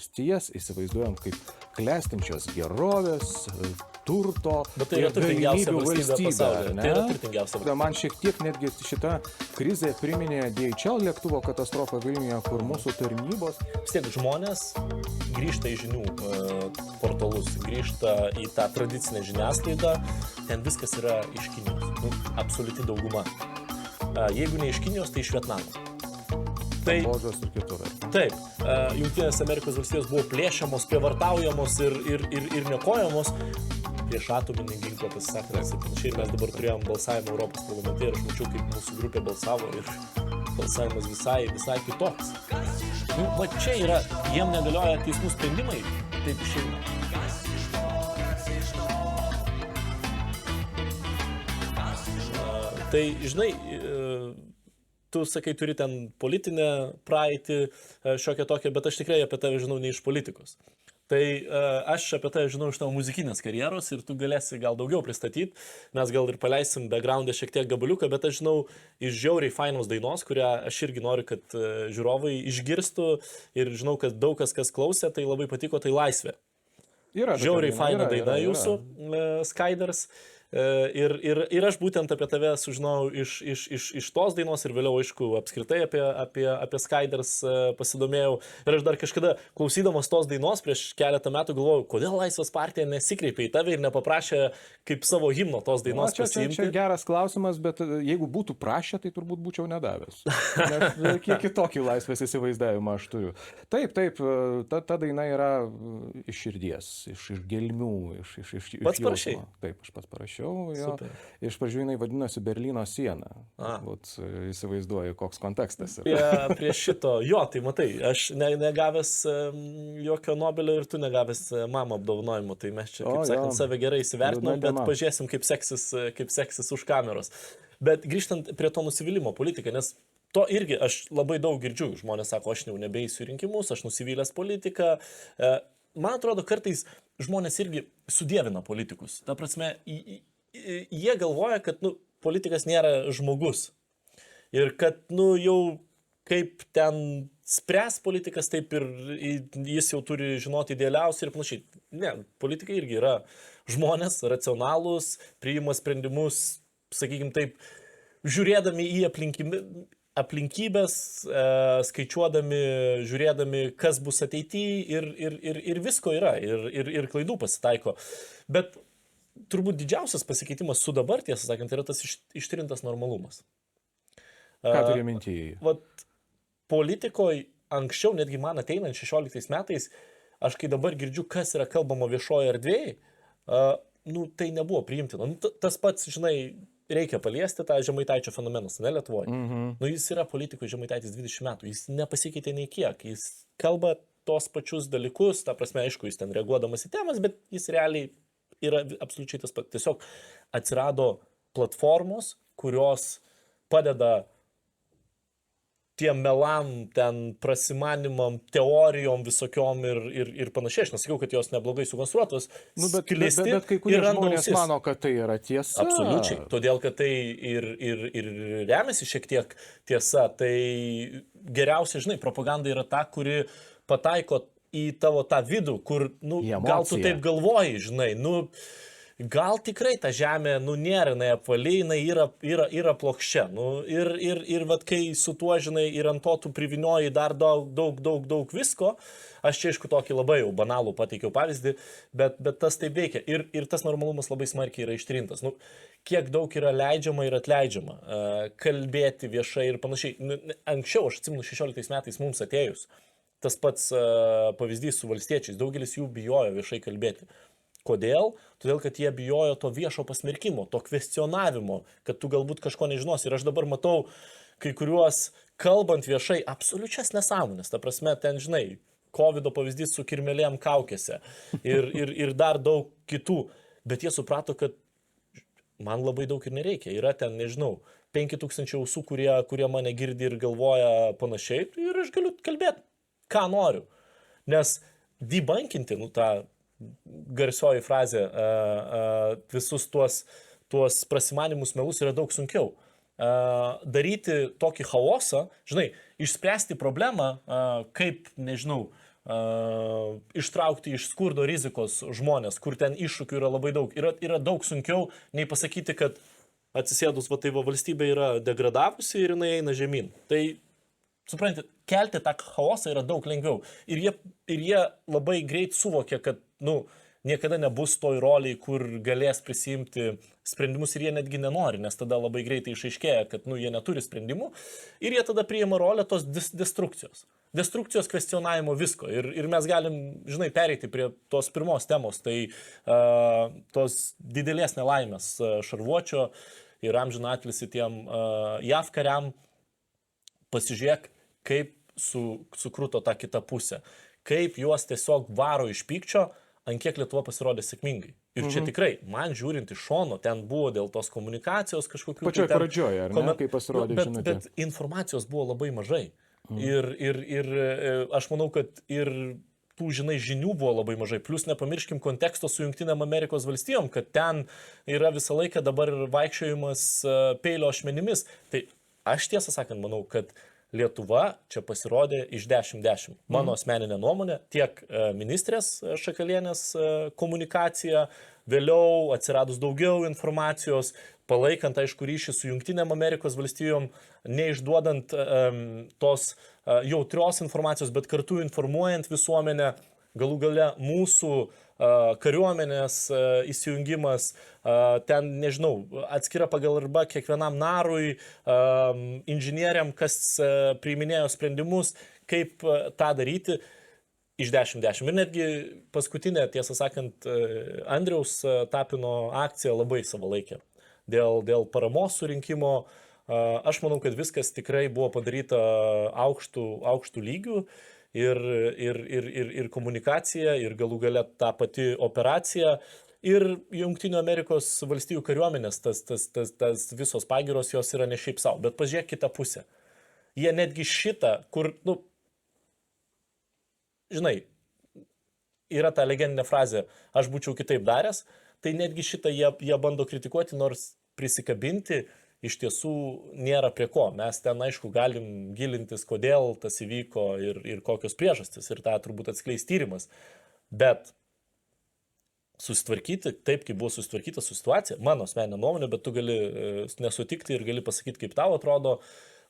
valstijas, įsivaizduojam kaip klestinčios gerovės, turto Bet tai yra ir turtingiausia galimybių valstybė valstybė. pasaulyje. ar ne? Tai yra turtingiausia valstybė. Man šiek tiek netgi šita krizė priminė DHL lėktuvo katastrofą Vilniuje, kur mūsų tarnybos. Vis tiek žmonės grįžta į žinių portalus, grįžta į tą tradicinę žiniasklaidą, ten viskas yra iš Kinijos, absoliuti dauguma. Jeigu ne iš Kinijos, tai iš Vietnamo. Tai, Kambodžos ir kitur. taip, Jungtinės Amerikos valstijos buvo plėšiamos, prievartaujamos ir nekojamos prieš atominį ginklą pasisakant ir panašiai. Ir mes dabar turėjom balsavimą Europos parlamente ir aš mačiau, kaip mūsų grupė balsavo ir balsavimas visai kitoks. Va čia yra, jiem negalioja teismų sprendimai, taip išeina. Tai, žinai, tu sakai, turi ten politinę praeitį, šiokią tokią, bet aš tikrai apie tave žinau ne iš politikos. Tai aš apie tave žinau iš tavo muzikinės karjeros ir tu galėsi gal daugiau pristatyti. Mes gal ir paleisim backgroundą šiek tiek gabaliuką, bet aš žinau iš žiauriai fainos dainos, kurią aš irgi noriu, kad žiūrovai išgirstų ir žinau, kad daug kas klausė, tai labai patiko, tai Laisvė. Žiauriai faina daina jūsų, Skyders. Ir aš būtent apie tave sužinau iš tos dainos ir vėliau, aišku, apskritai apie Skyders pasidomėjau. Ir aš dar kažkada, klausydamas tos dainos prieš keletą metų, galvojau, kodėl Laisvės partija nesikreipė į tave ir nepaprašė kaip savo himno tos dainos pasiimti. Čia geras klausimas, bet jeigu būtų prašę, tai turbūt būčiau nedavęs. Nes kiek kitokį Laisvės įsivaizdavimą aš turiu. Taip, ta daina yra iš širdies, iš gelmių, iš Pats parašei? Taip, aš pats parašiau. Iš pradžių jinai vadinosi Berlyno siena. Įsivaizduoju, koks kontekstas yra. Prie šito, jo, tai matai, aš negavęs jokio Nobelio ir tu negavęs mamo apdovanojimo, tai mes čia, kaip sakant, save gerai įsivertinom, bet pažiūrėsim, kaip seksis už kameros. Bet grįžtant prie to nusivylimo politiką, nes to irgi aš labai daug girdžiu, žmonės sako, aš jau nebeisiu rinkimus, aš nusivylęs politiką. Man atrodo, kartais žmonės irgi sudievina politikus. Ta prasme, jie galvoja, kad politikas nėra žmogus. Ir kad jau kaip ten spręs politikas, taip ir jis jau turi žinoti idealiausiai ir panašiai. Ne, politikai irgi yra žmonės, racionalūs, priima sprendimus, sakykime taip, žiūrėdami į aplinkybės, skaičiuodami, žiūrėdami, kas bus ateityje ir visko yra, ir klaidų pasitaiko. Bet turbūt didžiausias pasikeitimas su dabar, tiesą sakant, yra tas ištrintas normalumas. Ką turi mintyje? Politikoje anksčiau, netgi man ateinant 16 metais, aš kai dabar girdžiu, kas yra kalbama viešoje erdvėje, tai nebuvo priimtina. Tas pats, žinai, reikia paliesti tą Žemaitaičio fenomenas, ne Lietuvoje. Jis yra politikoje Žemaitaitis 20 metų, jis nepasikeitė nei kiek, jis kalba tos pačius dalykus, ta prasme, aišku, jis ten reaguodamas į temas, bet jis realiai yra absoliučiai tas pats. Tiesiog atsirado platformos, kurios padeda tiem melam, ten prasimanimam, teorijom visokiom ir panašiai. Aš nesakiau, kad jos neblogai sukonstruotos. Bet kai kurie žmonės mano, kad tai yra tiesa. Absoliučiai. Todėl, kad tai ir remiasi šiek tiek tiesa. Tai geriausia, žinai, propaganda yra ta, kuri pataiko į tavo tą vidų, kur, gal tu taip galvoji, žinai, gal tikrai ta žemė, nėra, apvali, yra plokščia. Ir vat, kai su tuo, žinai, ir ant to tu privinioji dar daug visko, aš čia, aišku, tokį labai jau banalų pateikiau pavyzdį, bet tas taip veikia. Ir tas normalumas labai smarkiai yra ištrintas. Kiek daug yra leidžiama ir atleidžiama kalbėti viešai ir panašiai. Anksčiau, aš atsimenu, 16 metais mums atėjus, tas pats pavyzdys su valstiečiais, daugelis jų bijojo viešai kalbėti. Kodėl? Todėl, kad jie bijojo to viešo pasmerkimo, to kvestionavimo, kad tu galbūt kažko nežinosi. Ir aš dabar matau kai kuriuos, kalbant viešai, absoliučias nesąmonės. Ta prasme, ten, žinai, COVID pavyzdys su kirmelėm kaukėse ir dar daug kitų. Bet jie suprato, kad man labai daug ir nereikia. Yra ten, nežinau, 5000 ausų, kurie mane girdi ir galvoja panašiai. Ir aš galiu kalbėti, ką noriu. Nes debunkinti, tą garsioji frazė, visus tuos prasimanimus melus yra daug sunkiau. Daryti tokį chaosą, žinai, išspręsti problemą, kaip, nežinau, ištraukti iš skurdo rizikos žmonės, kur ten iššūkių yra labai daug. Yra daug sunkiau nei pasakyti, kad atsisėdus, va tai valstybė yra degradavusi ir jinai eina žemyn. Tai, suprantate, kelti tą chaosą yra daug lengviau. Ir jie labai greit suvokia, kad, niekada nebus toj roliai, kur galės prisimti sprendimus ir jie netgi nenori, nes tada labai greitai išaiškėja, kad, jie neturi sprendimų ir jie tada priima rolę tos destrukcijos. Destrukcijos kvestionavimo visko. Ir mes galim, pereiti prie tos pirmos temos, tai tos didelės nelaimės Šarvuočio ir amžiną atilsį tiem JAV kariam. Pasižiūrėk, kaip sukruto tą kitą pusę. Kaip juos tiesiog varo iš pykčio, ant kiek Lietuva pasirodė sėkmingai. Ir čia tikrai, man žiūrint iš šono, ten buvo dėl tos komunikacijos kažkokių... Pačioje pradžioje, ar ne, kaip pasirodė žinutė? Bet informacijos buvo labai mažai. Ir aš manau, kad ir tų, žinių buvo labai mažai. Plus nepamirškim konteksto su Jungtinėm Amerikos valstijom, kad ten yra visą laiką dabar vaikščiojimas peilio ašmenimis. Tai aš tiesą sakant, manau, kad Lietuva čia pasirodė iš 10-10. Mano asmeninė nuomonė, tiek ministrės Šakalienės komunikacija, vėliau atsiradus daugiau informacijos, palaikant, aišku, ryšį su Jungtinėm Amerikos valstijom, neišduodant tos jautrios informacijos, bet kartu informuojant visuomenę, galų gale mūsų kariuomenės įsijungimas, ten, nežinau, atskira pagalba kiekvienam narui, inžinieriam, kas priiminėjo sprendimus, kaip tą daryti iš 10-10. Ir netgi paskutinė, tiesą sakant, Andriaus Tapino akcija labai savalaikė. Dėl paramos surinkimo, aš manau, kad viskas tikrai buvo padaryta aukštų lygių. Ir komunikacija, ir galų gale ta pati operacija, ir Jungtinių Amerikos valstijų kariuomenės, tas visos pagyros jos yra ne šiaip savo. Bet pažiūrėk kitą pusę. Jie netgi šitą, kur, yra ta legendinė frazė, aš būčiau kitaip daręs, tai netgi šitą jie bando kritikuoti, nors prisikabinti iš tiesų nėra prie ko. Mes ten, aišku, galim gilintis, kodėl tas įvyko ir kokios priežastys, ir tą turbūt atskleis tyrimas. Bet susitvarkyti taip, kaip buvo susitvarkyta su situacija, mano asmeninė nuomonė, bet tu gali nesutikti ir gali pasakyti, kaip tau atrodo,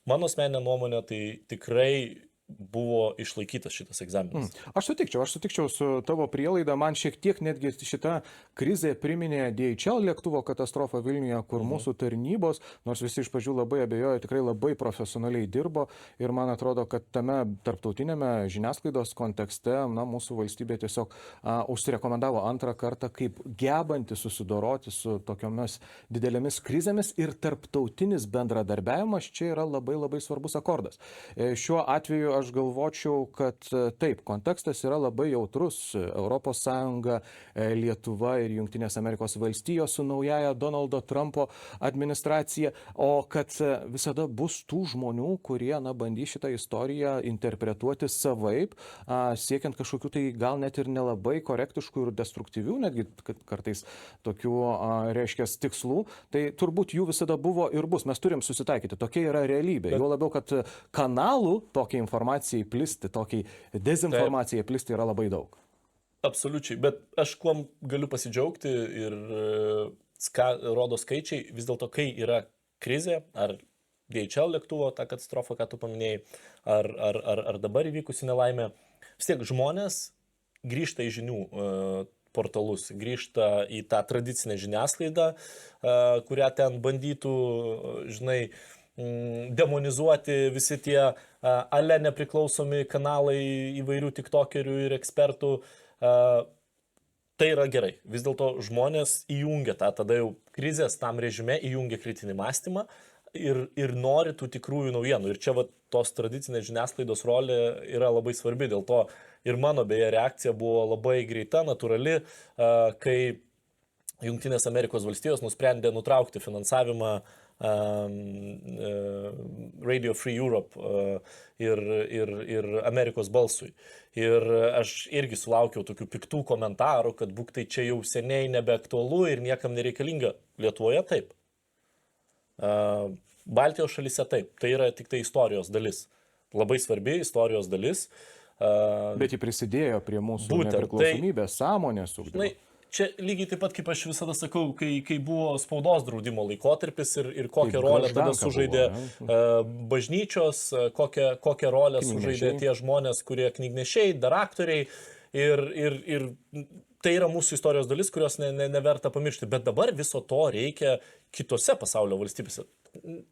mano asmeninė nuomonė, tai tikrai buvo išlaikytas šitas egzaminas. Aš sutikčiau su tavo prielaida, man šiek tiek netgi šita krizė priminė DHL lėktuvo katastrofą Vilniuje, kur mūsų tarnybos, nors visi iš pradžių labai abejojo, tikrai labai profesionaliai dirbo ir man atrodo, kad tame tarptautinėme žiniasklaidos kontekste, mūsų valstybė tiesiog užsirekomendavo antrą kartą kaip gebanti susidoroti su tokiomis didelėmis krizėmis ir tarptautinis bendradarbiavimas čia yra labai labai svarbus akordas. Šiuo atveju aš galvočiau, kad taip, kontekstas yra labai jautrus. ES, Lietuva ir Jungtinės Amerikos valstijos su naujaja Donaldo Trumpo administracija, o kad visada bus tų žmonių, kurie bandys šitą istoriją interpretuoti savaip, siekiant kažkokių tai gal net ir nelabai korektiškų ir destruktyvių, netgi kartais tokių, reiškia, tikslų, tai turbūt jų visada buvo ir bus. Mes turim susitaikyti. Tokia yra realybė. Jo labiau, kad kanalų tokia informacijai plisti, tokiai dezinformacijai plisti yra labai daug. Absoliučiai, bet aš kuom galiu pasidžiaugti ir rodo skaičiai, vis dėlto, kai yra krizė, ar DHL lėktuvo, ta katastrofa, ką tu paminėjai, ar dabar įvykusi nelaimė, vis tiek žmonės grįžta į žinių portalus, grįžta į tą tradicinę žiniasklaidą, kurią ten bandytų, demonizuoti visi tie ale nepriklausomi kanalai įvairių tiktokerių ir ekspertų. Tai yra gerai. Vis dėlto žmonės įjungia tada jau krizės tam režime, įjungia kritinį mąstymą ir nori tų tikrųjų naujienų. Ir čia tos tradicinės žiniasklaidos rolė yra labai svarbi. Dėl to ir mano beje reakcija buvo labai greita, natūrali, kai Jungtinės Amerikos valstijos nusprendė nutraukti finansavimą Radio Free Europe ir Amerikos balsui. Ir aš irgi sulaukiau tokių piktų komentarų, kad būk tai čia jau seniai nebeaktualu ir niekam nereikalinga. Lietuvoje taip. Baltijos šalyse taip. Tai yra tik tai istorijos dalis. Labai svarbi istorijos dalis. Bet jį prisidėjo prie mūsų Būtent, nepriklausomybės, sąmonės ugdymo. Čia lygiai taip pat, kaip aš visada sakau, kai buvo spaudos draudimo laikotarpis ir kokią rolę tada sužaidė bažnyčios, kokią rolę sužaidė tie žmonės, kurie knygnešiai, dar aktoriai. Ir tai yra mūsų istorijos dalis, kurios neverta pamiršti. Bet dabar viso to reikia kitose pasaulio valstybėse.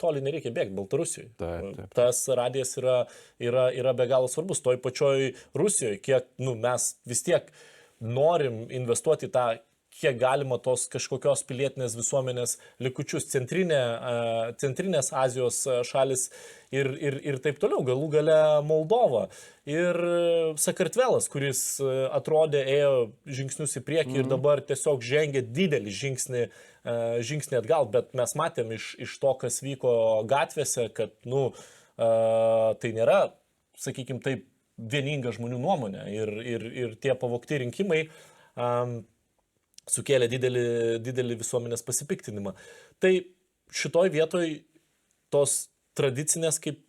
Toli nereikia bėgti Baltarusijoje. Taip. Tas radijas yra be galo svarbus. Toj pačioj Rusijoje, kiek mes vis tiek norim investuoti tą, kiek galima tos kažkokios pilietinės visuomenės likučius, centrinės Azijos šalis ir taip toliau, galų gale Moldova. Ir Sakartvelas, kuris atrodė ėjo žingsnius į priekį ir dabar tiesiog žengia didelį žingsnį atgal, bet mes matėm iš to, kas vyko gatvėse, kad tai nėra, sakykime taip, vieninga žmonių nuomonė ir tie pavogti rinkimai sukėlė didelį visuomenės pasipiktinimą. Tai šitoj vietoj tos tradicinės, kaip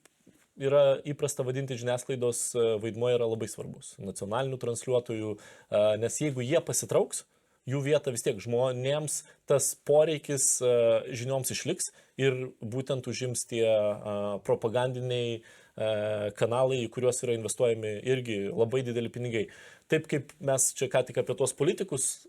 yra įprasta vadinti žiniasklaidos vaidmuo, yra labai svarbus. Nacionalinių transliuotojų, nes jeigu jie pasitrauks, jų vieta vis tiek žmonėms tas poreikis žinioms išliks ir būtent užims tie propagandiniai kanalai, į kuriuos yra investuojami irgi labai dideli pinigai. Taip kaip mes čia ką tik apie tuos politikus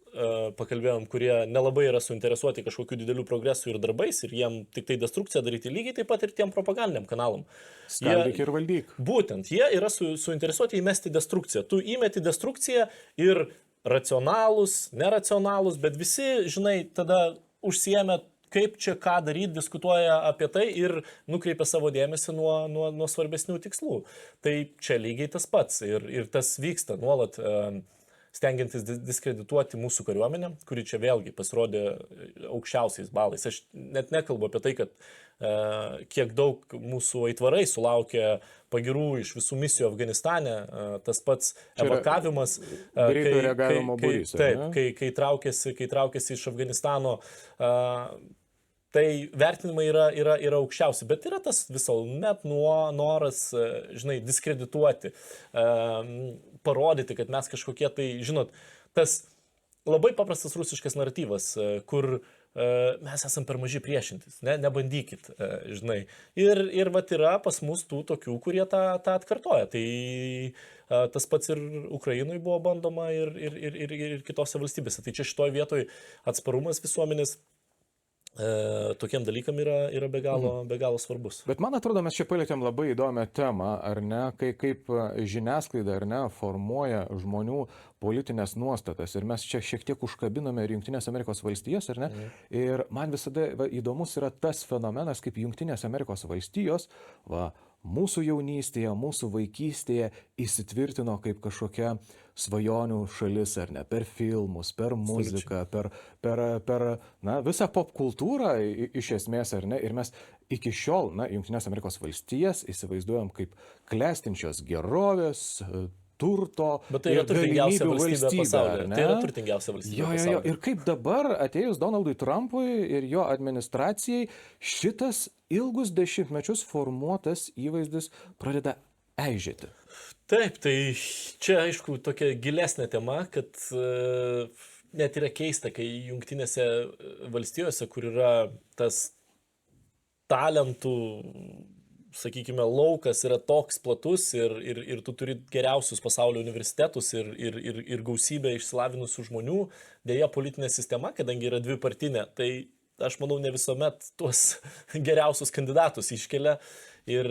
pakalbėjom, kurie nelabai yra suinteresuoti kažkokių didelių progresų ir darbais ir jiem tik tai destrukciją daryti, lygiai taip pat ir tiem propagandiniam kanalam. Skaldyk ir valdyk. Būtent, jie yra suinteresuoti įmesti destrukciją. Tu įmeti destrukciją ir racionalūs, neracionalūs, bet visi, žinai, tada užsiėmė kaip čia ką daryti, diskutuoja apie tai ir nukreipia savo dėmesį nuo svarbesnių tikslų. Tai čia lygiai tas pats ir tas vyksta nuolat stengiantis diskredituoti mūsų kariuomenę, kuri čia vėlgi pasirodė aukščiausiais balais. Aš net nekalbu apie tai, kad kiek daug mūsų aitvarai sulaukė pagirų iš visų misijų Afganistane, tas pats evakavimas, kai traukėsi iš Afganistano, tai vertinimai yra aukščiausi, bet yra tas visuomet noras, žinai, diskredituoti, parodyti, kad mes kažkokie tai, žinot, tas labai paprastas rusiškas naratyvas, kur mes esam per maži priešintis, nebandykit, žinai. Ir vat yra pas mus tų tokių, kurie tą atkartoja. Tai tas pats ir Ukrainoj buvo bandoma ir kitose valstybėse. Tai čia šitoj vietoj atsparumas visuomenės tokiem dalykam yra be galo svarbus. Bet man atrodo, mes čia palietėm labai įdomią temą, ar ne, kaip žiniasklaida, ar ne, formuoja žmonių politinės nuostatas. Ir mes čia šiek tiek užkabinome ir Jungtinės Amerikos valstijas, ar ne? Ir man visada įdomus yra tas fenomenas, kaip Jungtinės Amerikos valstijos, mūsų jaunystėje, mūsų vaikystėje įsitvirtino kaip kažkokia svajonių šalis, ar ne, per filmus, per muziką, per visą popkultūrą iš esmės, ar ne, ir mes iki šiol, Jungtinės Amerikos valstijas įsivaizduojam kaip klestinčios gerovės, turto ir galimybių valstybė. Tai yra turtingiausia valstybė pasaulyje. Ir kaip dabar atėjus Donaldui Trumpui ir jo administracijai, šitas ilgus dešimtmečius formuotas įvaizdis pradeda eižėti. Taip, tai čia aišku tokia gilesnė tema, kad net yra keista, kai Jungtinėse valstijose, kur yra tas talentų, sakykime, laukas yra toks platus ir tu turi geriausius pasaulio universitetus ir gausybę išsilavinusių žmonių, dėja politinė sistema, kadangi yra dvipartinė, tai aš manau ne visuomet tuos geriausius kandidatus iškelia ir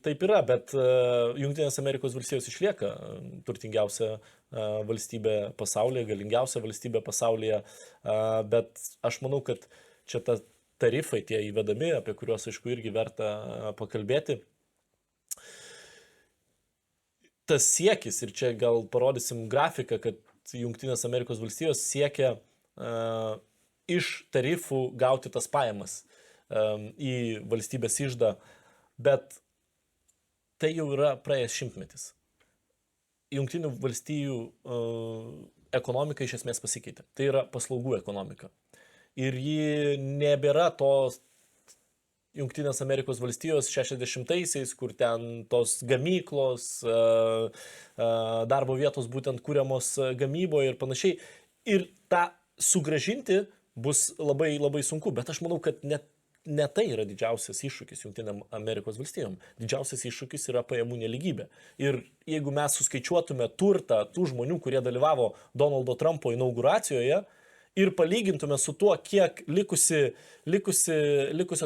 taip yra, bet Jungtinės Amerikos valstijos išlieka turtingiausia valstybė pasaulyje, galingiausia valstybė pasaulyje, bet aš manau, kad čia ta tarifai tie įvedami, apie kuriuos, aišku, irgi verta pakalbėti. Tas siekis, ir čia gal parodysim grafiką, kad Jungtinės Amerikos valstijos siekia iš tarifų gauti tas pajamas į valstybės iždą, bet tai jau yra praėjęs šimtmetis. Jungtinių valstijų ekonomika iš esmės pasikeitė. Tai yra paslaugų ekonomika. Ir ji nebėra tos Jungtinės Amerikos valstijos 60-aisiais, kur ten tos gamyklos, darbo vietos būtent kūriamos gamyboje ir panašiai. Ir tą sugrąžinti bus labai, labai sunku, bet aš manau, kad ne tai yra didžiausias iššūkis Jungtinėm Amerikos valstijom. Didžiausias iššūkis yra pajamų nelygybė. Ir jeigu mes suskaičiuotume turtą tų žmonių, kurie dalyvavo Donaldo Trumpo inauguracijoje ir palygintume su tuo, kiek likusios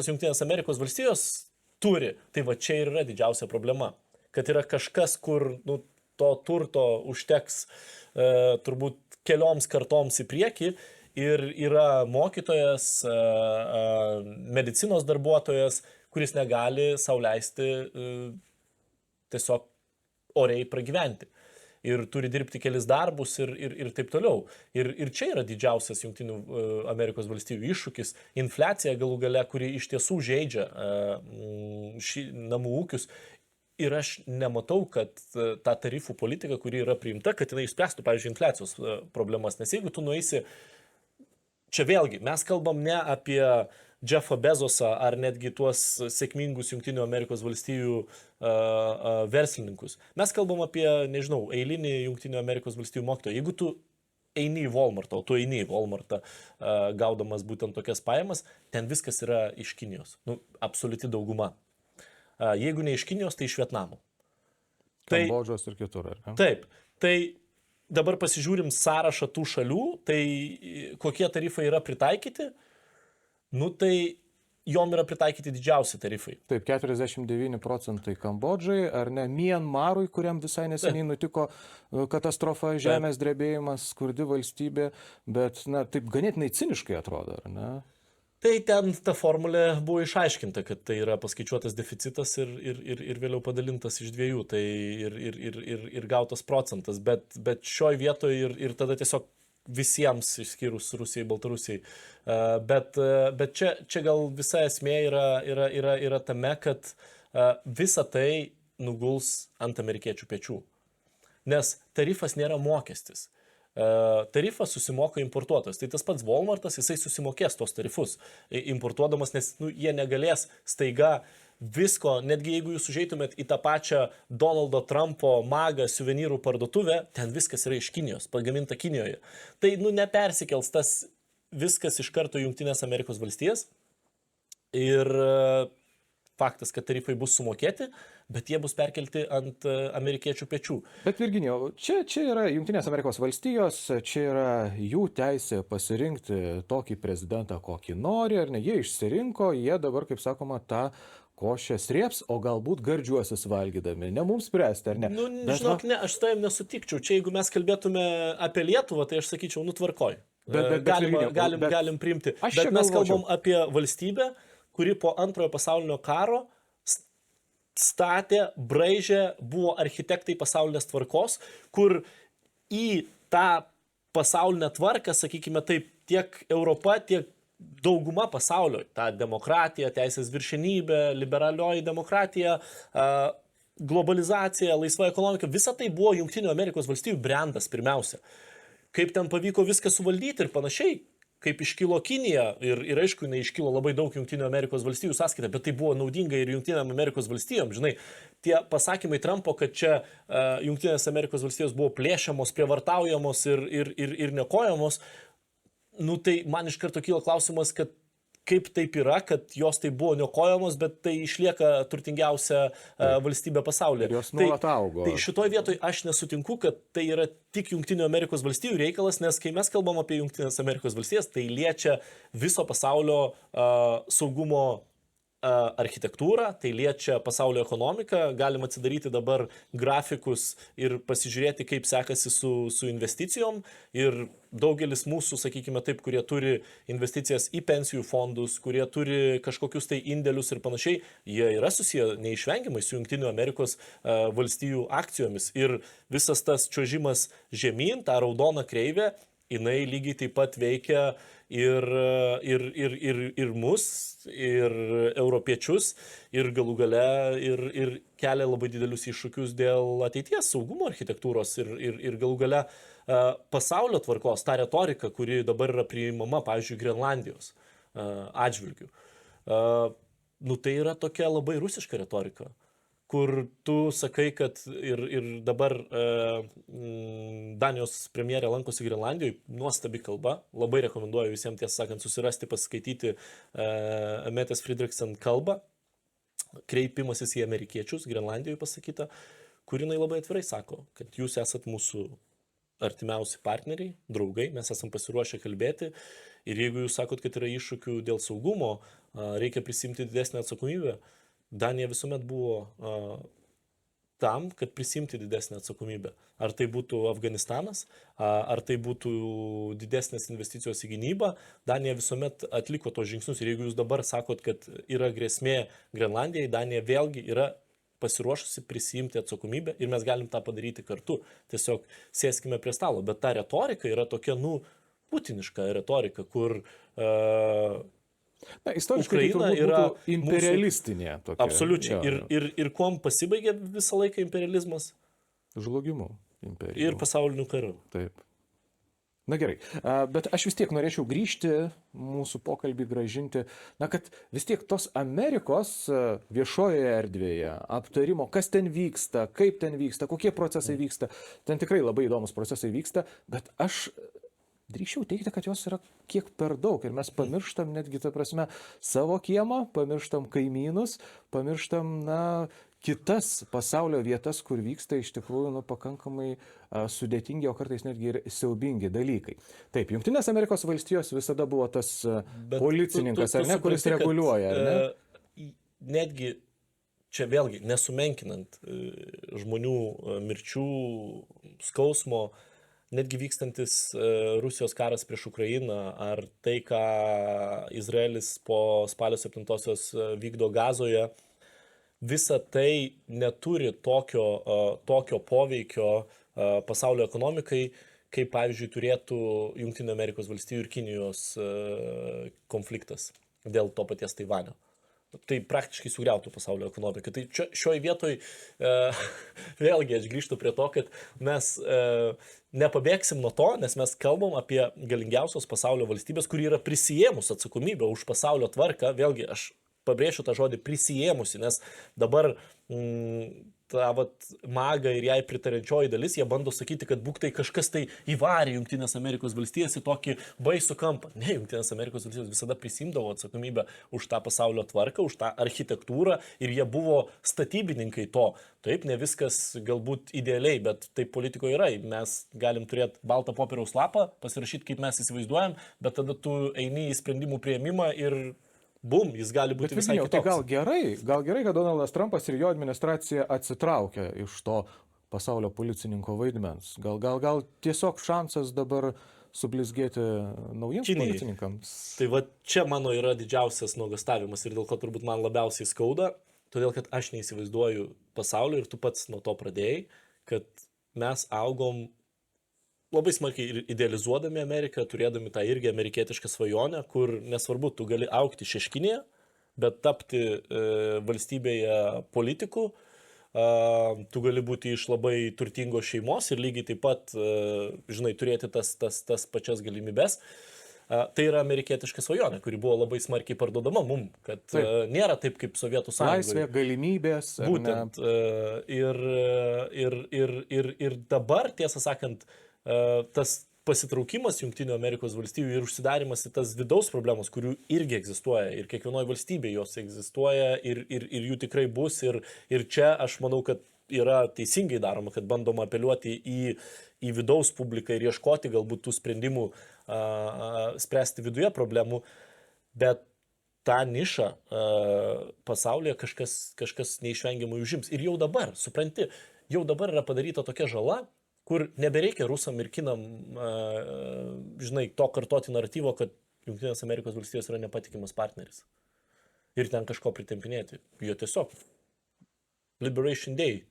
Jungtinės Amerikos valstijos turi, tai va čia ir yra didžiausia problema. Kad yra kažkas, kur to turto užteks turbūt kelioms kartoms į priekį. Ir yra mokytojas, medicinos darbuotojas, kuris negali sau leisti tiesiog oriai pragyventi. Ir turi dirbti kelis darbus ir taip toliau. Ir čia yra didžiausias Jungtinių Amerikos valstijų iššūkis. Infliacija galų gale, kuri iš tiesų žeidžia namų ūkius. Ir aš nematau, kad ta tarifų politika, kuri yra priimta, kad jinai išspręstų, pavyzdžiui, infliacijos problemas. Nes jeigu tu nueisi, čia vėlgi, mes kalbam ne apie Jeffą Bezosą ar netgi tuos sėkmingus Jungtinių Amerikos valstijų verslininkus. Mes kalbam apie, nežinau, eilinį Jungtinių Amerikos valstijų mokytoją. Jeigu tu eini į Walmartą, o tu eini į Walmartą gaudamas būtent tokias pajamas, ten viskas yra iš Kinijos. Absoliuti dauguma. Jeigu ne iš Kinijos, tai iš Vietnamo. Kambodžos ir kitur, ar ne? Taip. Tai dabar pasižiūrim sąrašą tų šalių, tai kokie tarifai yra pritaikyti, tai jom yra pritaikyti didžiausi tarifai. Taip, 49% Kambodžai, ar ne, Mianmarui, kuriam visai neseniai nutiko katastrofa, žemės drebėjimas, skurdi valstybė, bet, taip ganėtinai ciniškai atrodo, ar ne? Tai ten ta formulė buvo išaiškinta, kad tai yra paskaičiuotas deficitas ir vėliau padalintas iš dviejų, tai ir gautas procentas, bet šioj vietoje ir tada tiesiog visiems išskyrus Rusijai, Baltarusijai. Bet čia gal visa esmė yra tame, kad visa tai nuguls ant amerikiečių pečių. Nes tarifas nėra mokestis. Tarifą susimoka importuotojas. Tai tas pats Walmartas, jisai susimokės tos tarifus importuodamas, nes jie negalės staiga visko, netgi jeigu jūs užeitumėt į tą pačią Donaldo Trumpo magą suvenyrų parduotuvę, ten viskas yra iš Kinijos, pagaminta Kinijoje. Tai nepersikels tas viskas iš karto į Jungtinės Amerikos valstijas ir faktas, kad tarifai bus sumokėti, bet jie bus perkelti ant amerikiečių pečių. Bet Virginijau, čia yra Jungtinės Amerikos valstijos, čia yra jų teisė pasirinkti tokį prezidentą, kokį nori, ar ne, jie išsirinko, jie dabar, kaip sakoma, tą košę srėps, o galbūt gardžiuosis valgydami. Ne mums spręsti, ar ne? Žinok, ne, aš su tavim nesutikčiau. Čia jeigu mes kalbėtume apie Lietuvą, tai aš sakyčiau, tvarkoj. Galim priimti. Bet mes kalbam apie valstybę, kuri po antrojo pasaulinio karo statė, braižė, buvo architektai pasaulinės tvarkos, kur į tą pasaulinę tvarką, sakykime taip, tiek Europa, tiek dauguma pasaulio, ta demokratija, teisės viršenybė, liberalioji demokratija, globalizacija, laisva ekonomika, visa tai buvo Jungtinių Amerikos valstijų brandas pirmiausia. Kaip ten pavyko viską suvaldyti ir panašiai, kaip iškilo Kinija ir aišku, jinai iškilo labai daug Jungtinių Amerikos valstijų sąskaita, bet tai buvo naudinga ir Jungtinėm Amerikos valstijom. Žinai, tie pasakymai Trumpo, kad čia Jungtinės Amerikos valstijos buvo plėšiamos, prievartaujamos ir nekojamos, tai man iš karto kyla klausimas, kad kaip taip yra, kad jos tai buvo niokojamos, bet tai išlieka turtingiausia valstybė pasaulyje. Ir jos nuolat augo. Tai šitoj vietoj aš nesutinku, kad tai yra tik Jungtinių Amerikos valstijų reikalas, nes kai mes kalbam apie Jungtinės Amerikos valstijas, tai liečia viso pasaulio saugumo architektūrą, tai liečia pasaulio ekonomiką, galima atsidaryti dabar grafikus ir pasižiūrėti, kaip sekasi su investicijom ir daugelis mūsų, sakykime taip, kurie turi investicijas į pensijų fondus, kurie turi kažkokius tai indėlius ir panašiai, jie yra susiję neišvengiamai su Jungtinių Amerikos valstijų akcijomis ir visas tas čiuožimas žemyn, ta raudona kreivė, jinai lygiai taip pat veikia ir mus, ir europiečius, ir galų gale ir kelia labai didelius iššūkius dėl ateities saugumo architektūros ir galų gale pasaulio tvarkos, ta retorika, kuri dabar yra priimama, pavyzdžiui, Grenlandijos atžvilgių. nu, tai yra tokia labai rusiška retorika, kur tu sakai, kad ir dabar Danijos premjerė lankosi Grenlandijoje, nuostabi kalba, labai rekomenduoju visiems, tiesą sakant, susirasti, pasiskaityti Mettes Fridriksen kalbą, kreipimasis į amerikiečius, Grenlandijoje pasakyta, kur jinai labai atvirai sako, kad jūs esat mūsų artimiausi partneriai, draugai, mes esam pasiruošę kalbėti ir jeigu jūs sakot, kad yra iššūkių dėl saugumo, reikia prisimti didesnę atsakomybę. Danija visuomet buvo tam, kad prisimti didesnę atsakomybę. Ar tai būtų Afganistanas, ar tai būtų didesnės investicijos į gynybą, Danija visuomet atliko tos žingsnius ir jeigu jūs dabar sakot, kad yra grėsmė Grenlandijai, Danija vėlgi yra pasiruošusi prisijimti atsakomybę ir mes galim tą padaryti kartu. Tiesiog sėskime prie stalo. Bet ta retorika yra tokia, putiniška retorika, kur istoriškai Ukraina yra imperialistinė. Mūsų, absoliučiai. Ir kuom pasibaigė visą laiką imperializmas? Žlugimu imperijų. Ir pasauliniu karu. Taip. Na gerai, bet aš vis tiek norėčiau grįžti, mūsų pokalbį gražinti, kad vis tiek tos Amerikos viešojoje erdvėje aptarimo, kas ten vyksta, kaip ten vyksta, kokie procesai vyksta, ten tikrai labai įdomus procesai vyksta, bet aš drįsčiau teikti, kad jos yra kiek per daug ir mes pamirštam netgi, ta prasme, savo kiemą, pamirštam kaimynus, pamirštam, kitas pasaulio vietas, kur vyksta iš tikrųjų pakankamai sudėtingi, o kartais netgi ir siaubingi dalykai. Taip, Jungtinės Amerikos valstijos visada buvo tas policininkas, ar ne, kuris reguliuoja, ar ne? Netgi čia vėlgi nesumenkinant žmonių mirčių, skausmo, netgi vykstantis Rusijos karas prieš Ukrainą, ar tai, ką Izraelis po spalio 7-osios vykdo Gazoje, visa tai neturi tokio poveikio pasaulio ekonomikai, kaip, pavyzdžiui, turėtų Jungtinių Amerikos valstijų ir Kinijos konfliktas dėl to paties Taivanio. Tai praktiškai sugriautų pasaulio ekonomiką. Tai šioje vietoje vėlgi aš grįžtu prie to, kad mes nepabėgsim nuo to, nes mes kalbam apie galingiausios pasaulio valstybės, kuri yra prisijėmus atsakomybę už pasaulio tvarką. Vėlgi aš pabrėšiu tą žodį prisijėmusi, nes dabar ta maga ir jai pritarenčioji dalis, jie bando sakyti, kad būk tai kažkas tai įvarė Jungtinės Amerikos valstijas į tokį baisų kampą. Ne, Jungtinės Amerikos valstijos visada prisimdavo atsakomybę už tą pasaulio tvarką, už tą architektūrą ir jie buvo statybininkai to. Taip, ne viskas galbūt idealiai, bet taip politikoje yra. Mes galim turėti baltą popieriaus lapą, pasirašyti, kaip mes įsivaizduojam, bet tada tu eini į sprendimų priėmimą ir bum, jis gali būti visai kitoks. Tai gal gerai, kad Donaldas Trumpas ir jo administracija atsitraukia iš to pasaulio policininko vaidmens. Gal tiesiog šansas dabar sublizgėti naujiems policininkams. Tai va čia mano yra didžiausias nuogastavimas ir dėl ko turbūt man labiausiai skauda, todėl kad aš neįsivaizduoju pasaulio ir tu pats nuo to pradėjai, kad mes augom labai smarkiai ir idealizuodami Ameriką, turėdami tą irgi amerikietišką svajonę, kur nesvarbu, tu gali augti šeškinėje, bet tapti valstybėje politikų, tu gali būti iš labai turtingos šeimos ir lygiai taip pat, turėti tas pačias galimybes. Tai yra amerikietiška svajonė, kuri buvo labai smarkiai parduodama mum, kad nėra taip kaip Sovietų sąjungoje. Laisvė, galimybės. Būtent. Ir dabar, tiesą sakant, tas pasitraukimas Jungtinių Amerikos valstijų ir užsidarimas į tas vidaus problemos, kurių irgi egzistuoja ir kiekvienoje valstybėje jos egzistuoja ir jų tikrai bus ir čia aš manau, kad yra teisingai daroma, kad bandoma apeliuoti į vidaus publiką ir ieškoti galbūt tų sprendimų, spręsti viduje problemų, bet tą nišą pasaulyje kažkas neišvengiamai užims. Ir jau dabar, supranti, jau dabar yra padaryta tokia žala, kur nebereikia rusam ir kinam, to kartoti naratyvo, kad Jungtinės Amerikos valstijos yra nepatikimas partneris. Ir ten kažko pritempinėti. Jo tiesiog Liberation Day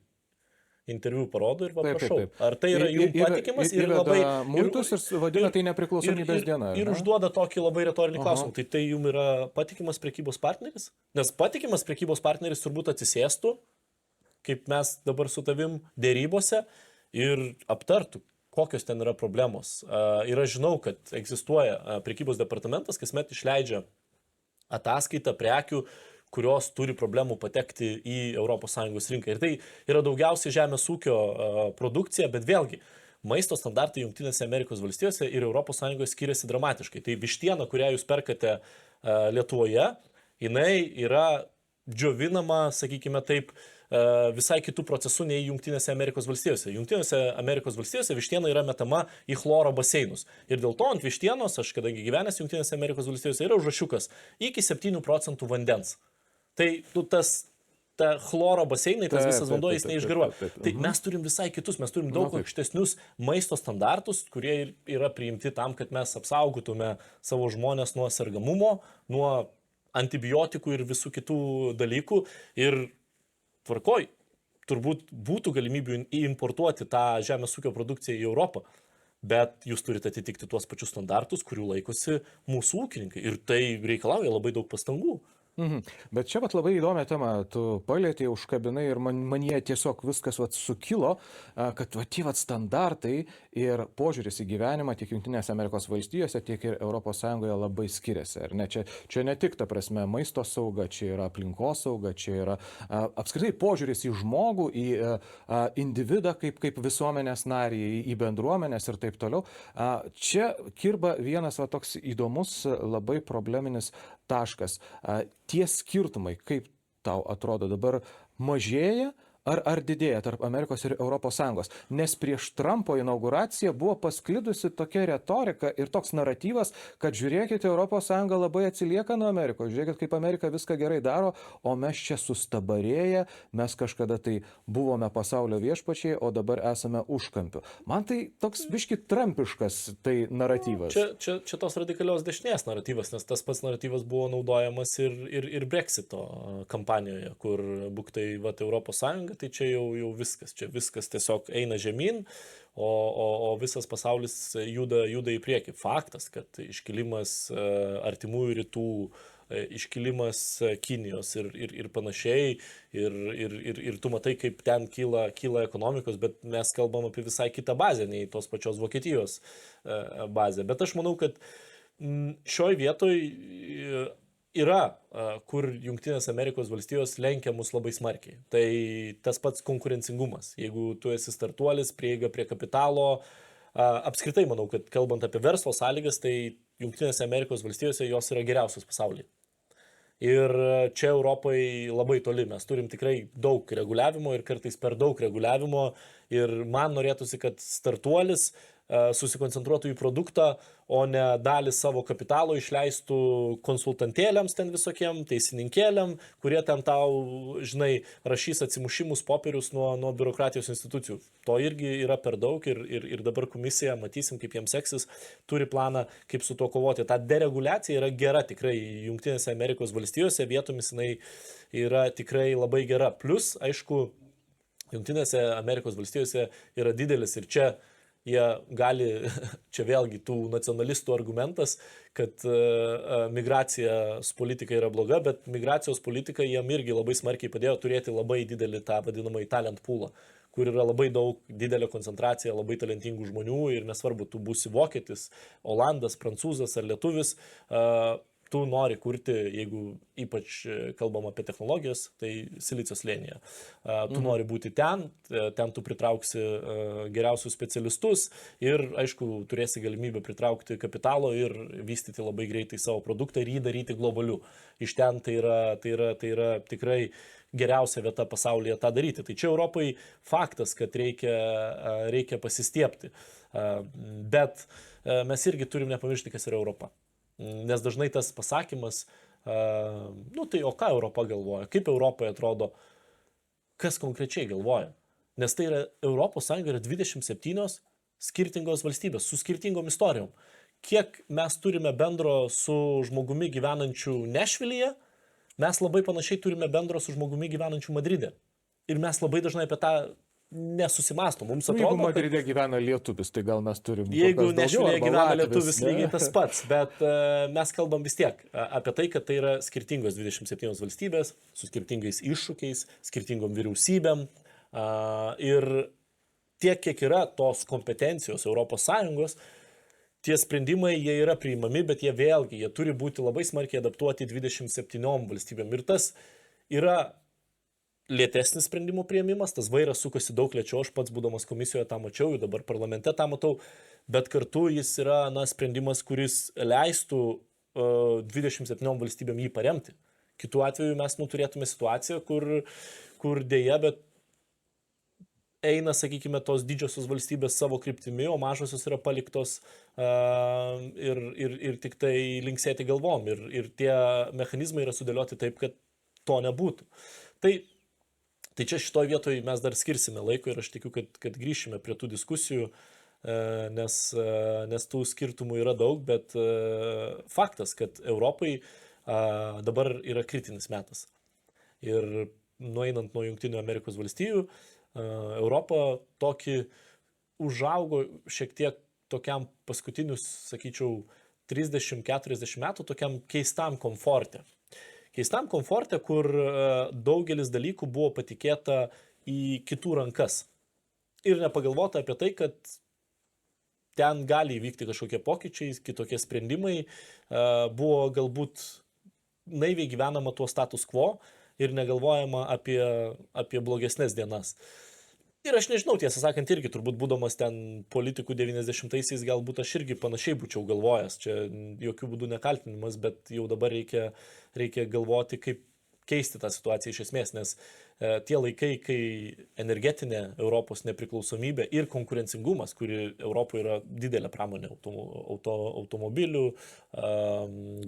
interviu parodo ir prašau. Ar tai yra jums patikimas ir labai... Muitus ir vadina tai nepriklausomybės diena. Ir užduoda tokį labai retorinį klausimą. Tai jums yra patikimas prekybos partneris? Nes patikimas prekybos partneris turbūt atsisėstų, kaip mes dabar su tavim dėrybose, ir aptartų, kokios ten yra problemos. Ir aš žinau, kad egzistuoja prekybos departamentas, kasmet išleidžia ataskaitą prekių, kurios turi problemų patekti į ES rinką. Ir tai yra daugiausiai žemės ūkio produkcija, bet vėlgi, maisto standartai Jungtinėse Amerikos valstijose ir ES skiriasi dramatiškai. Tai vištiena, kurią jūs perkate Lietuvoje, jinai yra džiovinama, sakykime taip, visai kitų procesų nei Jungtinėse Amerikos valstijose. Jungtinėse Amerikos valstijose vištiena yra metama į chloro baseinus. Ir dėl to ant vištienos, aš kadangi gyvenęs Jungtinėse Amerikos valstijose, yra užrašiukas iki 7% vandens. Tai ta chloro baseinai, tas visas vanduo, jis neišgaruoja. Tai mes turim visai kitus, mes turim daug aukštesnius maisto standartus, kurie yra priimti tam, kad mes apsaugotume savo žmonės nuo sergamumo, nuo antibiotikų ir visų kitų dalykų. Ir tvarkoj, turbūt būtų galimybių importuoti tą žemės ūkio produkciją į Europą, bet jūs turite atitikti tuos pačius standartus, kurių laikosi mūsų ūkininkai. Ir tai reikalauja labai daug pastangų. Bet čia labai įdomią temą tu palietei, užkabinai ir man jie tiesiog viskas sukilo, kad tie standartai ir požiūris į gyvenimą tiek Jungtinėse Amerikos valstijose, tiek ir ES labai skiriasi. Ar ne? Čia ne tik ta prasme maisto sauga, čia yra aplinkos sauga, čia yra apskritai požiūris į žmogų, į individą kaip visuomenės narį, į bendruomenės ir taip toliau. Čia kirba vienas toks įdomus, labai probleminis taškas. Tie skirtumai, kaip tau atrodo dabar, mažėja ar didėja tarp Amerikos ir ES? Nes prieš Trumpo inauguraciją buvo pasklidusi tokia retorika ir toks naratyvas, kad žiūrėkite, ES labai atsilieka nuo Amerikos, žiūrėkit, kaip Amerika viską gerai daro, o mes čia sustabarėję, mes kažkada tai buvome pasaulio viešpačiai, o dabar esame užkampiu. Man tai toks biški trampiškas tai naratyvas. Čia tos radikalios dešinės naratyvas, nes tas pats naratyvas buvo naudojamas ir Brexito kampanijoje, kur būktai ES, tai čia jau viskas. Čia viskas tiesiog eina žemyn, o visas pasaulis juda į priekį. Faktas, kad iškilimas artimųjų rytų, iškilimas Kinijos ir panašiai, ir tu matai, kaip ten kyla ekonomikos, bet mes kalbam apie visai kitą bazę, nei tos pačios Vokietijos bazę. Bet aš manau, kad šioj vietoj yra, kur Jungtinės Amerikos valstijos lenkia mus labai smarkiai. Tai tas pats konkurencingumas. Jeigu tu esi startuolis, prieiga prie kapitalo, apskritai manau, kad kalbant apie verslo sąlygas, tai Jungtinėse Amerikos valstijose jos yra geriausios pasaulyje. Ir čia Europai labai toli. Mes turim tikrai daug reguliavimo ir kartais per daug reguliavimo. Ir man norėtųsi, kad startuolis susikoncentruotų į produktą, o ne dalį savo kapitalo išleistų konsultantėliams ten visokiem, teisininkėliam, kurie ten tau, žinai, rašys atsimušimus popierius nuo biurokratijos institucijų. To irgi yra per daug ir dabar komisija, matysim, kaip jiems seksis, turi planą, kaip su tuo kovoti. Ta dereguliacija yra gera tikrai Jungtinėse Amerikos valstijose, vietomis jinai yra tikrai labai gera. Plus, aišku, Jungtinėse Amerikos valstijose yra didelis ir čia jie gali, čia vėlgi tų nacionalistų argumentas, kad migracijos politika yra bloga, bet migracijos politika jiem irgi labai smarkiai padėjo turėti labai didelį tą vadinamą talent poolą, kur yra labai daug, didelė koncentracija labai talentingų žmonių ir nesvarbu, tu būsi vokietis, olandas, prancūzas ar lietuvis, tu nori kurti, jeigu ypač kalbam apie technologijas, tai silicio slėnyje. Tu nori būti ten tu pritrauksi geriausius specialistus ir, aišku, turėsi galimybę pritraukti kapitalo ir vystyti labai greitai savo produktą ir jį daryti globaliu. Iš ten tai yra tikrai geriausia vieta pasaulyje tą daryti. Tai čia Europai faktas, kad reikia pasistiepti. Bet mes irgi turim nepamiršti, kas yra Europa. Nes dažnai tas pasakymas, tai o ką Europa galvoja, kaip Europoje atrodo, kas konkrečiai galvoja. Nes tai yra ES yra 27 skirtingos valstybės su skirtingom istorijom. Kiek mes turime bendro su žmogumi gyvenančiu Nešvilyje, mes labai panašiai turime bendro su žmogumi gyvenančiu Madride. Ir mes labai dažnai apie tą nesusimastom. Mums atrodo, jeigu Madride gyvena lietuvis, tai gal mes turim... Jeigu Nešvilyje gyvena lietuvis, lygiai tas pats, bet mes kalbam vis tiek apie tai, kad tai yra skirtingos 27 valstybės, su skirtingais iššūkiais, skirtingom vyriausybėm ir tiek, kiek yra tos kompetencijos ES, tie sprendimai, jie yra priimami, bet jie turi būti labai smarkiai adaptuoti 27 valstybėm. Ir tas yra lėtesnis sprendimų priėmimas, tas vairas sukasi daug lėčiau, aš pats būdamas komisijoje tą mačiau, dabar parlamente tą matau, bet kartu jis yra sprendimas, kuris leistų 27 valstybėm jį paremti. Kitu atveju mes turėtume situaciją, kur dėja, bet eina, sakykime, tos didžiosios valstybės savo kryptimi, o mažosios yra paliktos ir tik tai linksėti galvom. Ir tie mechanizmai yra sudėlioti taip, kad to nebūtų. Tai čia šitoje vietoje mes dar skirsime laiko ir aš tikiu, kad grįšime prie tų diskusijų, nes tų skirtumų yra daug, bet faktas, kad Europai dabar yra kritinis metas. Ir nueinant nuo Jungtinių Amerikos valstijų, Europa tokį užaugo šiek tiek tokiam paskutinius, sakyčiau, 30-40 metų tokiam keistam komforte. Keistam komforte, kur daugelis dalykų buvo patikėta į kitų rankas. Ir nepagalvota apie tai, kad ten gali įvykti kažkokie pokyčiai, kitokie sprendimai. Buvo galbūt naiviai gyvenama tuo status quo ir negalvojama apie blogesnės dienas. Ir aš nežinau, tiesą sakant, irgi turbūt būdamas ten politikų 90-aisiais, galbūt aš irgi panašiai būčiau galvojęs. Čia jokių būdų nekaltinimas, bet jau dabar reikia galvoti, kaip keisti tą situaciją iš esmės, nes tie laikai, kai energetinė Europos nepriklausomybė ir konkurencingumas, kuri Europoje yra didelė pramonė, automobilių,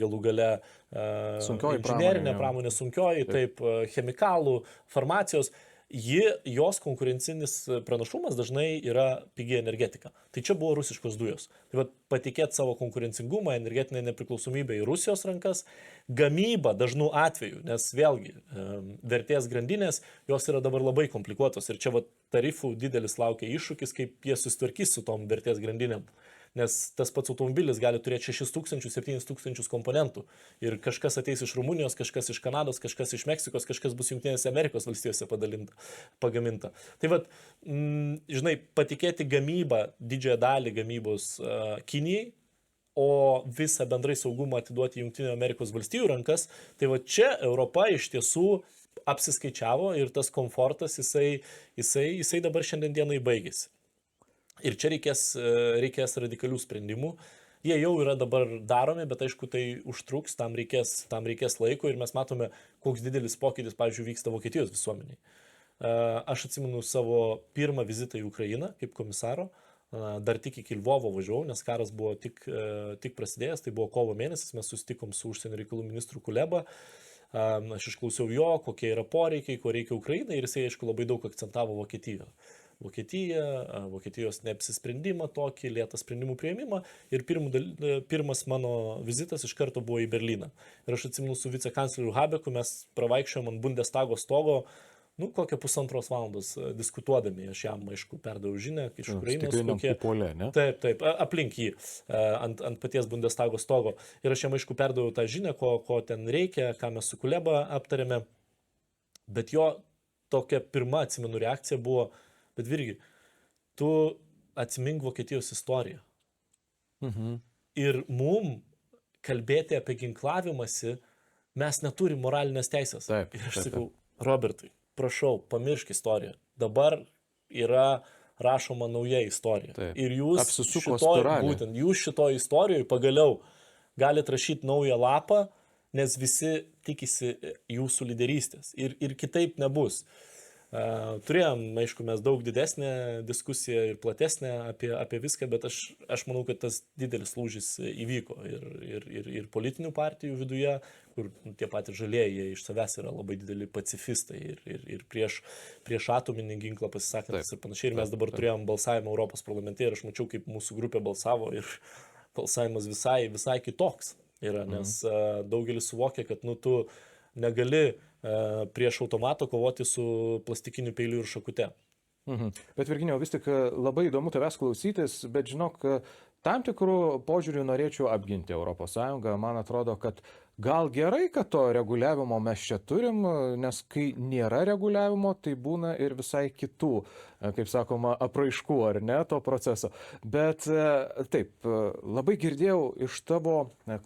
galų gale inžinerinė pramonė, sunkioji, taip, chemikalų, farmacijos, jos konkurencinis pranašumas dažnai yra pigi energetika. Tai čia buvo rusiškos dujos. Tai vat patikėti savo konkurencingumą, energetinę nepriklausomybę į Rusijos rankas, gamyba dažnų atveju, nes vėlgi vertės grandinės, jos yra dabar labai komplikuotos ir čia vat tarifų didelis laukia iššūkis, kaip jie susitvarkys su tom vertės grandinėm. Nes tas pats automobilis gali turėti 6000-7000 komponentų. Ir kažkas ateis iš Rumunijos, kažkas iš Kanados, kažkas iš Meksikos, kažkas bus Jungtinėse Amerikos valstijose pagaminta. Tai vat, žinai, patikėti gamybą, didžiąją dalį gamybos Kinijai, o visą bendrai saugumą atiduoti Jungtinių Amerikos valstijų rankas, tai va čia Europa iš tiesų apsiskaičiavo ir tas komfortas, jisai dabar šiandien dienai baigėsi. Ir čia reikės radikalių sprendimų. Jie jau yra dabar daromi, bet aišku, tai užtruks, tam reikės laiko ir mes matome, koks didelis pokytis, pavyzdžiui, vyksta Vokietijos visuomeniai. Aš atsimenu savo pirmą vizitą į Ukrainą kaip komisaro, dar tik iki Lvovo važiavau, nes karas buvo tik prasidėjęs, tai buvo kovo mėnesis, mes susitikom su užsienio reikalų ministru Kuleba, aš išklausiau jo, kokie yra poreikiai, ko reikia Ukrainai ir jisai, aišku, labai daug akcentavo Vokietijos neapsisprendimą tokį, lėtą sprendimų priėmimą ir pirmas mano vizitas iš karto buvo į Berlyną. Ir aš atsimenu su vicekancleriu Habeku, mes pravaikščiojom ant Bundestago stogo, kokią 1,5 valandos diskutuodami, aš jam, aišku, perdaviau žinią iš Ukrainos. Kupolė, ne? Taip, aplink jį, ant paties Bundestago stogo. Ir aš jam, aišku, perdaviau tą žinią, ko ten reikia, ką mes su Kuleba aptarėme. Bet jo tokia pirma, atsimenu, reakcija buvo, bet virgi, tu atsimink Vokietijos istoriją. Ir mum kalbėti apie ginklavimąsi, mes neturim moralinės teisės. Taip, ir aš sakau, Robertai, prašau, pamiršk istoriją. Dabar yra rašoma nauja istorija. Taip. Ir jūs šitoj istorijoje pagaliau galite rašyti naują lapą, nes visi tikisi jūsų lyderystės. Ir kitaip nebus. Turėjom, aišku, mes daug didesnę diskusiją ir platesnę apie viską, bet aš manau, kad tas didelis lūžis įvyko ir politinių partijų viduje, kur tie patys žalieji, jie iš savęs yra labai dideli pacifistai ir prieš atominį ginklą pasisakantis ir panašiai. Ir mes dabar turėjom balsavimą Europos parlamente ir aš mačiau, kaip mūsų grupė balsavo ir balsavimas visai kitoks yra, nes daugelis suvokia, kad tu negali prieš automatą kovoti su plastikiniu peiliu ir šakute. Bet Virginijau, vis tik labai įdomu tavęs klausytis, bet žinok, tam tikrų požiūrių norėčiau apginti ES. Man atrodo, kad gal gerai, kad to reguliavimo mes čia turim, nes kai nėra reguliavimo, tai būna ir visai kitų, kaip sakoma, apraiškų, ar ne, to proceso. Bet taip, labai girdėjau iš tavo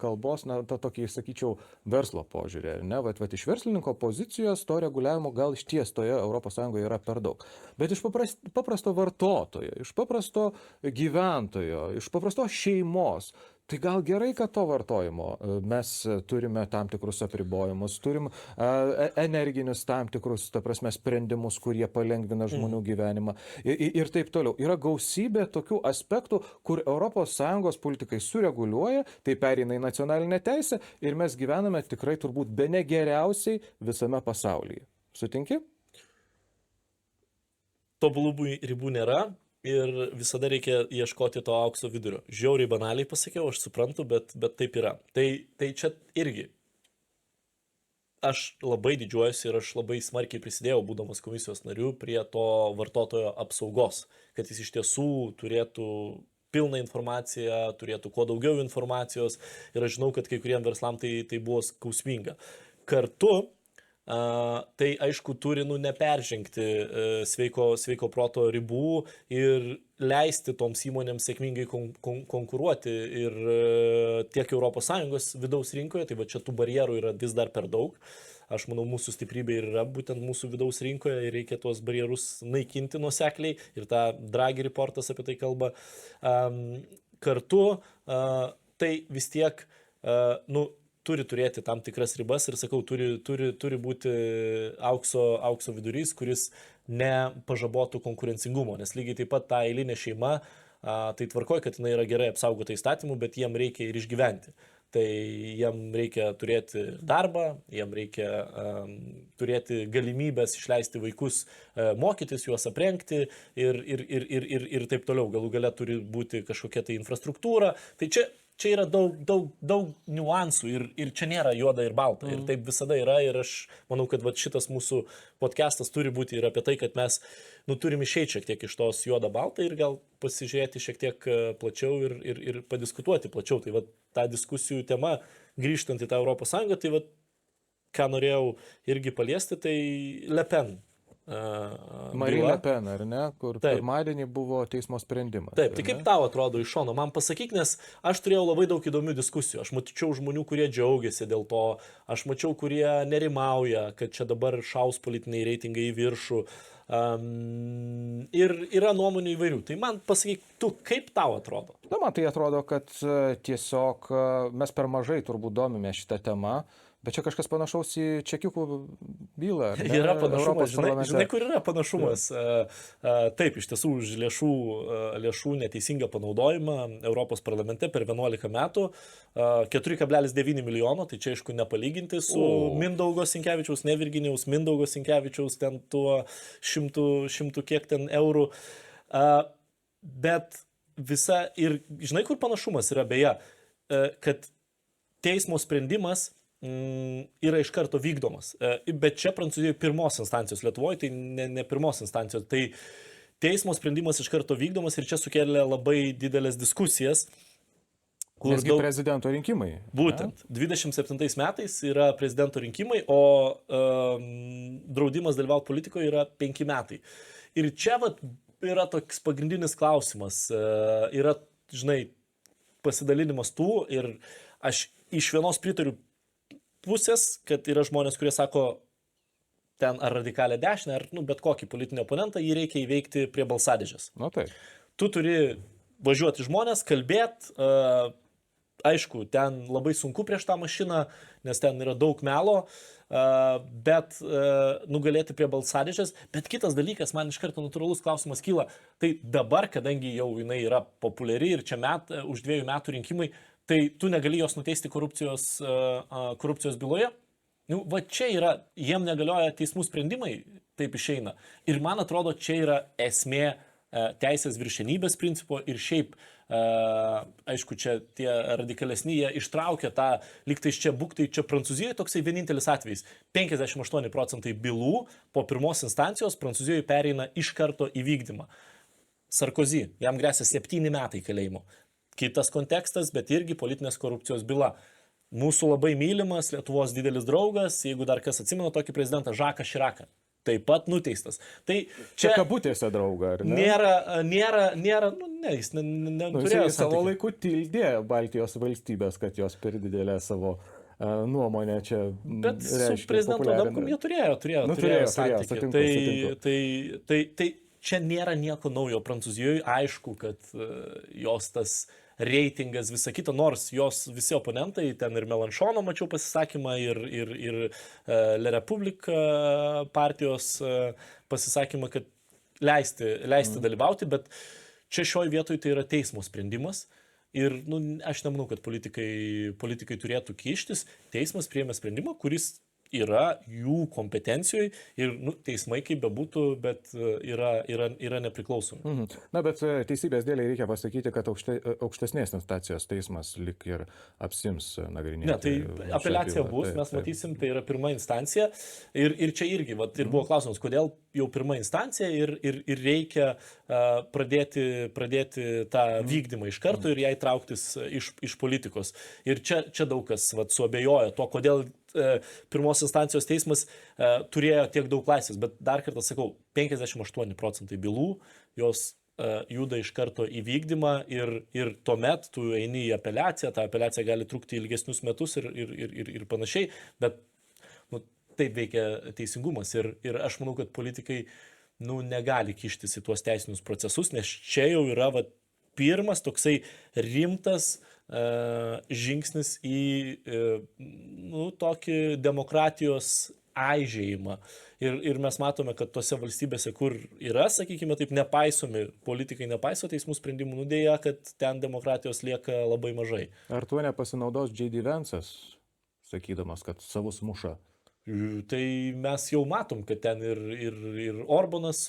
kalbos, na, tą tokį, sakyčiau, verslo požiūrį, ne, vat iš verslininko pozicijos to reguliavimo gal iš ties toje ES yra per daug. Bet iš paprasto vartotojo, iš paprasto gyventojo, iš paprastos šeimos, tai gal gerai, kad to vartojimo mes turime tam tikrus apribojimus, turim energinius tam tikrus, ta prasme, sprendimus, kurie palengvina žmonių gyvenimą ir taip toliau. Yra gausybė tokių aspektų, kur ES politikai sureguliuoja, tai pereina į nacionalinę teisę ir mes gyvename tikrai turbūt bene geriausiai visame pasaulyje. Sutinki? Tobulų ribų nėra. Ir visada reikia ieškoti to aukso vidurio. Žiauriai banaliai pasakiau, aš suprantu, bet taip yra. Tai čia irgi. Aš labai didžiuojuosi ir aš labai smarkiai prisidėjau, būdamas komisijos nariu, prie to vartotojo apsaugos. Kad jis iš tiesų turėtų pilną informaciją, turėtų kuo daugiau informacijos. Ir aš žinau, kad kai kuriem verslam tai buvo skausminga. Kartu tai aišku turi neperžengti sveiko proto ribų ir leisti toms įmonėms sėkmingai konkuruoti ir tiek ES vidaus rinkoje, tai va čia tų barjerų yra vis dar per daug. Aš manau, mūsų stiprybė ir yra būtent mūsų vidaus rinkoje ir reikia tuos barjerus naikinti nuosekliai ir tą Draghi reportas apie tai kalba. Kartu tai vis tiek, turi turėti tam tikras ribas ir, sakau, turi būti aukso vidurys, kuris nepažabotų konkurencingumo, nes lygiai taip pat ta eilinė šeima, tai tvarkoja, kad jinai yra gerai apsaugota įstatymų, bet jiem reikia ir išgyventi. Tai jiem reikia turėti darbą, jiem reikia turėti galimybės išleisti vaikus, mokytis, juos aprengti ir taip toliau. Galų gale turi būti kažkokia tai infrastruktūra. Tai čia yra daug niuansų ir čia nėra juoda ir balta. Ir taip visada yra ir aš manau, kad šitas mūsų podcastas turi būti ir apie tai, kad mes turim išeiti šiek tiek iš tos juoda balta ir gal pasižiūrėti šiek tiek plačiau ir padiskutuoti plačiau. Tai ta diskusijų tema, grįžtant į tą ES, tai ką norėjau irgi paliesti, tai Le Pen. Marine Le Pen, ar ne? Kur pirmadienį buvo teismo sprendimas. Taip, tai kaip tau atrodo iš šono? Man pasakyk, nes aš turėjau labai daug įdomių diskusijų. Aš mačiau žmonių, kurie džiaugiasi dėl to. Aš mačiau, kurie nerimauja, kad čia dabar šaus politiniai reitingai į viršų. Ir yra nuomonių įvairių. Tai man pasakyk, tu kaip tau atrodo? Na, man tai atrodo, kad tiesiog mes per mažai turbūt domime šitą temą. Bet čia kažkas panašaus į čekiukų bylą. Yra panašumas, žinai, kur yra panašumas. Taip, iš tiesų, už lėšų neteisingą panaudojimą Europos parlamente per 11 metų 4,9 milijono, tai čia aišku nepalyginti su Mindaugo Sinkevičiaus, ne Virginijaus, Mindaugo Sinkevičiaus ten tuo 100 kiek ten eurų. Bet visa, ir žinai, kur panašumas yra beje, kad teismo sprendimas yra iš karto vykdomas. Bet čia Prancūzijoje pirmos instancijos, Lietuvoje tai ne pirmos instancijos. Tai teismo sprendimas iš karto vykdomas ir čia sukėlė labai didelės diskusijas. Nesgi prezidento rinkimai. Būtent. 27 metais yra prezidento rinkimai, o draudimas dalyvauti politikoje yra 5 metai. Ir čia yra toks pagrindinis klausimas. Yra, žinai, pasidalinimas tų ir aš iš vienos pritariu pusės, kad yra žmonės, kurie sako, ten ar radikalę dešinę, ar bet kokį politinį oponentą, jį reikia įveikti prie balsadėžės. Nu, taip. Tu turi važiuoti žmonės, kalbėti, aišku, ten labai sunku prieš tą mašiną, nes ten yra daug melo, bet nugalėti prie balsadėžės. Bet kitas dalykas, man iš karto natūralus klausimas kyla, tai dabar, kadangi jau jinai yra populiari ir čia už 2 metų rinkimai, tai tu negali jos nuteisti korupcijos byloje. Va čia yra, jiem negalioja teismų sprendimai, taip išeina. Ir man atrodo, čia yra esmė teisės viršenybės principo ir šiaip, aišku, čia tie radikalesni, jie ištraukia tą, lygtais čia būktai, čia Prancūzijoje toksai vienintelis atvejis. 58% bylų po pirmos instancijos Prancūzijoje pereina iš karto į vykdymą. Sarkozy, jam gresia 7 metai kalėjimo. Kitas kontekstas, bet irgi politinės korupcijos byla. Mūsų labai mylimas Lietuvos didelis draugas, jeigu dar kas atsimena tokį prezidentą, Žaką Širaką, taip pat nuteistas. Tai Čia kabutėse draugą, ar ne? nėra, jis neturėjo Jis savo laiku tildė Baltijos valstybės, kad jos per didelę savo nuomonę čia Bet su prezidentu Adamkum jie turėjo santykį. Tai čia nėra nieko naujo Prancūzijoje. Aišku, kad jos tas reitingas, visa kita, nors jos visi oponentai, ten ir Melanchono mačiau pasisakymą, ir Le Republika partijos pasisakymą, kad leisti dalyvauti, bet čia šioje vietoje tai yra teismo sprendimas. Ir aš nemanau, kad politikai turėtų kištis. Teismas priėmė sprendimą, kuris yra jų kompetencijoje ir teismai kaip bebūtų, bet yra nepriklausomi. Na, bet teisybės dėliai reikia pasakyti, kad aukštesnės instancijos teismas lik ir apsims nagrinėti. Ne, tai apeliacija bus, mes matysim, tai yra pirma instancija. Ir čia irgi, ir buvo klausimas, kodėl jau pirma instancija ir reikia pradėti tą vykdymą iš karto ir jai trauktis iš politikos. Ir čia daug kas suabejoja to, kodėl pirmos instancijos teismas turėjo tiek daug laisvės, bet dar kartą sakau, 58% bylų, jos juda iš karto į vykdymą ir tuomet tu eini į apeliaciją, ta apeliacija gali trukti ilgesnius metus ir panašiai, bet taip veikia teisingumas ir aš manau, kad politikai negali kištis į tuos teisinius procesus, nes čia jau yra pirmas toksai rimtas žingsnis į tokį demokratijos aižėjimą. Ir mes matome, kad tose valstybėse, kur yra, sakykime taip, politikai nepaiso teismų sprendimų, dėja, kad ten demokratijos lieka labai mažai. Ar tuo nepasinaudos J.D. Vance'as, sakydamas, kad savus muša? Tai mes jau matom, kad ten ir Orbanas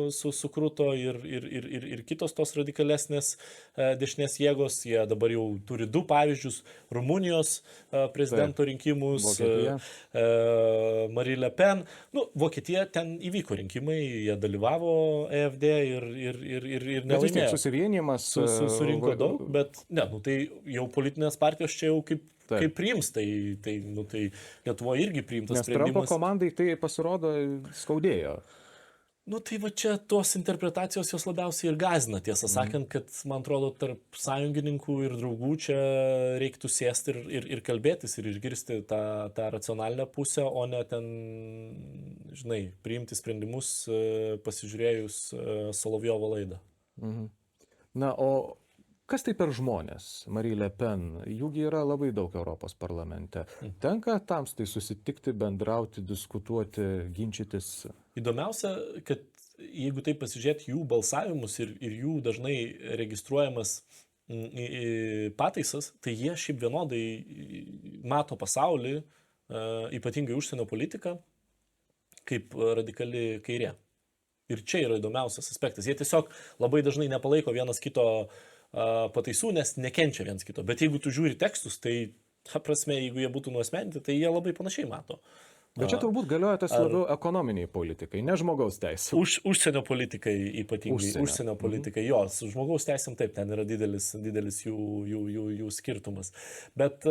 sukruto ir kitos tos radikalesnės dešinės jėgos. Jie dabar jau turi 2 pavyzdžius. Rumunijos prezidento rinkimus, Marine Le Pen. Vokietija, ten įvyko rinkimai, jie dalyvavo EFD ir nelaimėjo. Bet vis tiek susivienijimas surinko daug, bet tai jau politinės partijos čia jau kaip priims, tai Lietuvoje irgi priimtas sprendimas. Nes Trumpo komandai tai pasirodo skaudėjo. Tai čia tos interpretacijos jos labiausiai ir gąsdina, tiesą sakant, kad, man atrodo, tarp sąjungininkų ir draugų čia reiktų sėsti ir kalbėtis ir išgirsti tą racionalinę pusę, o ne ten, priimti sprendimus pasižiūrėjus Solovjovo laidą. Na, o kas tai per žmonės? Marine Le Pen, jųgi yra labai daug Europos parlamente. Tenka tamstai susitikti, bendrauti, diskutuoti, ginčytis? Įdomiausia, kad jeigu taip pasižiūrėti jų balsavimus ir jų dažnai registruojamas pataisas, tai jie šiaip vienodai mato pasaulį, ypatingai užsienio politiką, kaip radikali kairė. Ir čia yra įdomiausias aspektas. Jie tiesiog labai dažnai nepalaiko vienas kito pataisų, nes nekenčia vienas kito. Bet jeigu tu žiūri tekstus, tai, prasme, jeigu jie būtų nuasmeninti, tai jie labai panašiai mato. Bet čia turbūt galioja tas labiau ekonominiai politikai, ne žmogaus teisė. Užsienio politikai ypatingai. Užsienio politikai, su žmogaus teisėm taip, ten yra didelis jų skirtumas. Bet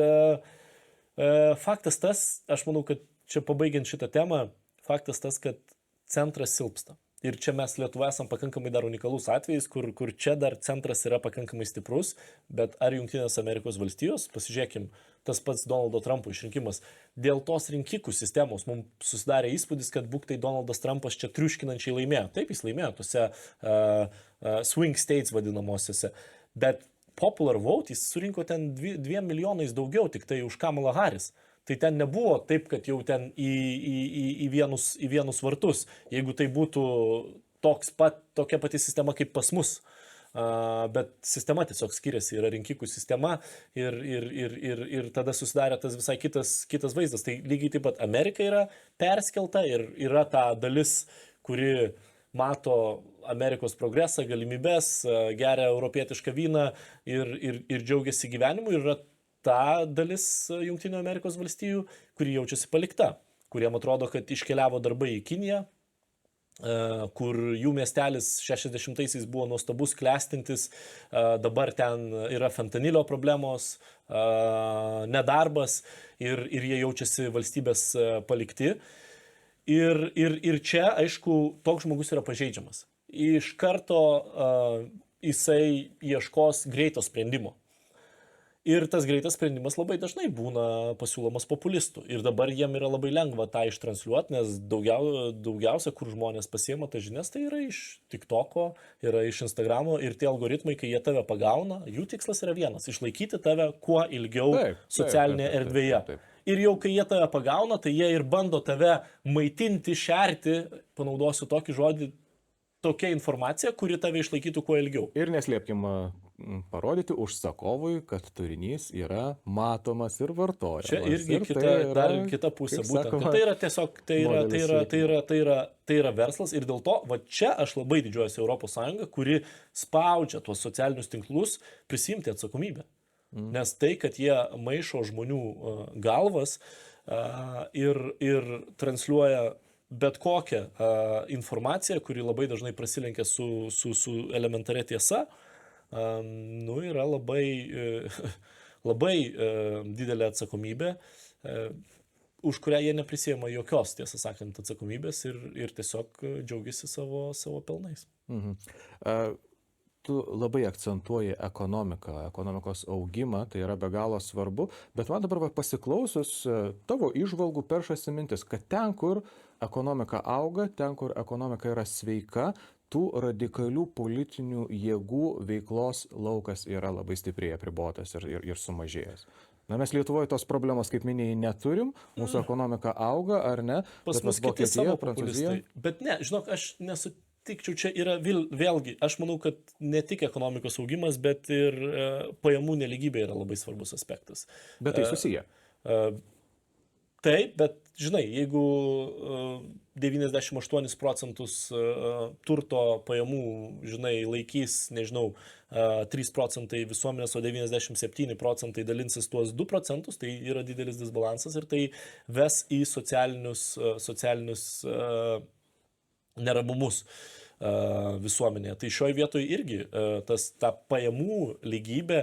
faktas tas, aš manau, kad čia pabaigiant šitą temą, faktas tas, kad centras silpsta. Ir čia mes Lietuvoje esam pakankamai dar unikalus atvejis, kur čia dar centras yra pakankamai stiprus, bet ar Jungtinės Amerikos valstijos, pasižiūrėkim, tas pats Donaldo Trumpo išrinkimas, dėl tos rinkikų sistemos mums susidarė įspūdis, kad būktai Donaldas Trumpas čia triuškinančiai laimėjo. Taip, jis laimėjo tose swing states vadinamosiose, bet popular vote jis surinko ten 2 milijonais daugiau tik tai už Kamala Harris. Tai ten nebuvo taip, kad jau ten į vienus vartus, jeigu tai būtų tokia pati sistema kaip pas mus. Bet sistema tiesiog skiriasi, yra rinkikų sistema ir tada susidarė tas visai kitas vaizdas. Tai lygiai taip pat Amerika yra perskelta ir yra ta dalis, kuri mato Amerikos progresą, galimybės, geria europietišką vyną ir džiaugiasi gyvenimu, ir yra ta dalis Jungtinių Amerikos valstijų, kuri jaučiasi palikta, kuriem atrodo, kad iškeliavo darbai į Kiniją, kur jų miestelis 60-aisiais buvo nuostabus, klestintis, dabar ten yra fentanilio problemos, nedarbas ir jie jaučiasi valstybės palikti. Ir čia, aišku, toks žmogus yra pažeidžiamas. Iš karto jisai ieškos greito sprendimo. Ir tas greitas sprendimas labai dažnai būna pasiūlomas populistų. Ir dabar jiem yra labai lengva tą ištransliuoti, nes daugiausia, kur žmonės pasiema tas žinias, tai yra iš TikToko, yra iš Instagramo ir tie algoritmai, kai jie tave pagauna, jų tikslas yra vienas - išlaikyti tave kuo ilgiau socialinėje erdvėje. Ir jau kai jie tave pagauna, tai jie ir bando tave maitinti, šerti, panaudosiu tokį žodį, tokia informacija, kuri tave išlaikytų kuo ilgiau. Ir neslėpkim, parodyti užsakovui, kad turinys yra matomas ir vartojamas. Čia irgi dar kita pusė. Būtent. Sakoma, tai yra tiesiog, tai yra verslas ir dėl to, va čia aš labai didžiuojuosi ES, kuri spaudžia tuos socialinius tinklus prisimti atsakomybę. Nes tai, kad jie maišo žmonių galvas ir transliuoja bet kokią informaciją, kuri labai dažnai prasilenkia su elementaria tiesa, yra labai didelė atsakomybė, už kurią jie neprisiema jokios, tiesą sakant, atsakomybės ir tiesiog džiaugiasi savo pelnais. Tu labai akcentuoji ekonomikos augimą, tai yra be galo svarbu, bet man dabar pasiklausus tavo įžvalgų peršasi mintis, kad ten, kur ekonomika auga, ten, kur ekonomika yra sveika, tų radikalių politinių jėgų veiklos laukas yra labai stipriai apribotas ir sumažėjęs. Na, mes Lietuvoje tos problemos, kaip minėjai, neturim, mūsų ekonomika auga, ar ne? Pas mus kiti savo populistai. Bet ne, žinok, aš nesutikčiau, čia yra vėlgi, aš manau, kad ne tik ekonomikos augimas, bet ir pajamų nelygybė yra labai svarbus aspektas. Bet tai susiję. Taip, bet žinai, jeigu 98% turto pajamų, žinai, laikys, nežinau, 3% visuomenės, o 97% dalinsis tuos 2%, tai yra didelis disbalansas ir tai ves į socialinius neramumus visuomenėje. Tai šioje vietoje irgi ta pajamų lygybė,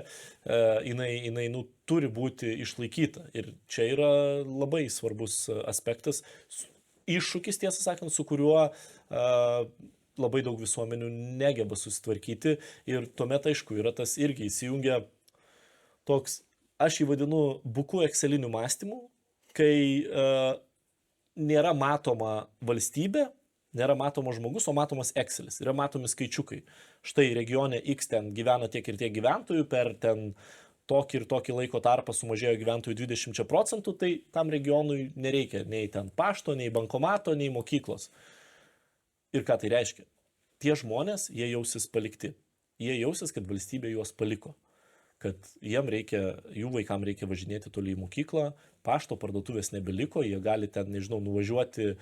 jinai turi būti išlaikyta. Ir čia yra labai svarbus aspektas, iššūkis, tiesą sakant, su kuriuo labai daug visuomenių negeba susitvarkyti. Ir tuomet, aišku, yra tas irgi įsijungia toks, aš jį vadinu buku ekselinių mąstymų, kai nėra matoma valstybė, nėra matomas žmogus, o matomas Excelis. Yra matomi skaičiukai. Štai regione X ten gyvena tiek ir tiek gyventojų, per ten tokį ir tokį laiko tarpą sumažėjo gyventojų 20%, tai tam regionui nereikia nei ten pašto, nei bankomato, nei mokyklos. Ir ką tai reiškia? Tie žmonės, jie jausis palikti. Jie jausis, kad valstybė juos paliko. Kad jų vaikams reikia važinėti toli į mokyklą, pašto parduotuvės nebeliko, jie gali ten, nežinau, nuvažiuoti,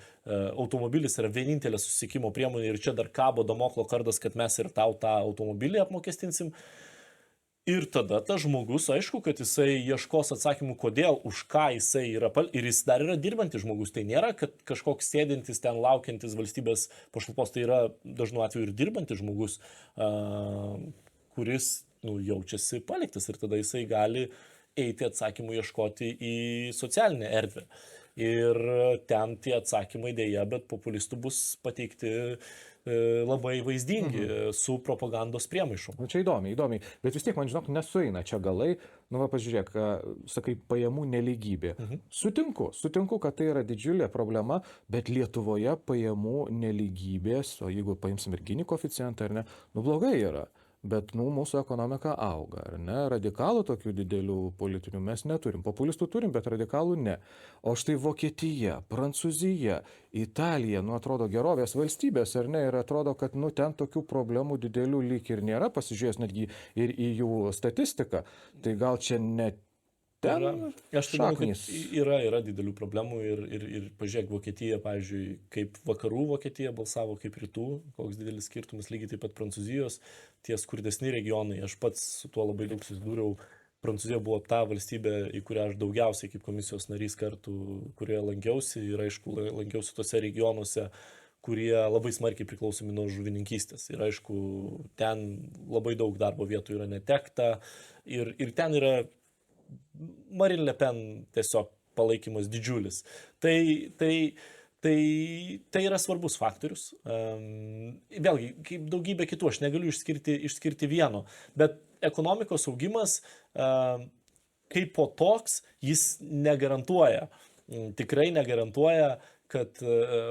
automobilis yra vienintelė susisiekimo priemonė ir čia dar kabo damoklo kardas, kad mes ir tau tą automobilį apmokestinsim. Ir tada tas žmogus, aišku, kad jisai ieškos atsakymų, kodėl, už ką jisai yra, ir jis dar yra dirbantis žmogus, tai nėra, kad kažkoks sėdintis ten laukiantis valstybės pašalpos, tai yra dažnu atveju ir dirbantis žmogus, kuris jaučiasi paliktas ir tada jisai gali eiti atsakymų ieškoti į socialinę erdvę. Ir ten tie atsakymai dėja, bet populistų bus pateikti labai vaizdingi su propagandos priemaišu. Čia įdomiai, bet vis tiek man, žinok, nesueina čia galai. Pažiūrėk, sakai, pajamų nelygybė. Sutinku, kad tai yra didžiulė problema, bet Lietuvoje pajamų nelygybės, o jeigu paimsim ir Gini koeficientą, ar ne, blogai yra. Bet mūsų ekonomika auga, ar ne? Radikalų tokių didelių politinių mes neturim. Populistų turim, bet radikalų ne. O štai Vokietija, Prancūzija, Italija, atrodo gerovės valstybės, ar ne? Ir atrodo, kad ten tokių problemų didelių lyg ir nėra, pasižiūrėjus netgi ir į jų statistiką. Tai gal čia ne Aš manau, kad yra didelių problemų ir pažiūrėk Vokietija, pavyzdžiui, kaip vakarų Vokietija balsavo, kaip rytų, koks didelis skirtumas, lygiai taip pat Prancūzijos, tie skurdesni regionai, aš pats su tuo labai daug susidūriau. Prancūzija buvo ta valstybė, į kurią aš daugiausiai kaip komisijos narys kartų, kurioje lankiausi ir aišku, lankiausi tose regionuose, kurie labai smarkiai priklausomi nuo žuvininkystės. Ir aišku, ten labai daug darbo vietų yra netekta ir ten yra Marine Le Pen tiesiog palaikymas didžiulis. Tai yra svarbus faktorius. Vėlgi, kaip daugybė kitų, aš negaliu išskirti vieno, bet ekonomikos augimas kaip po toks, jis negarantuoja, tikrai negarantuoja, kad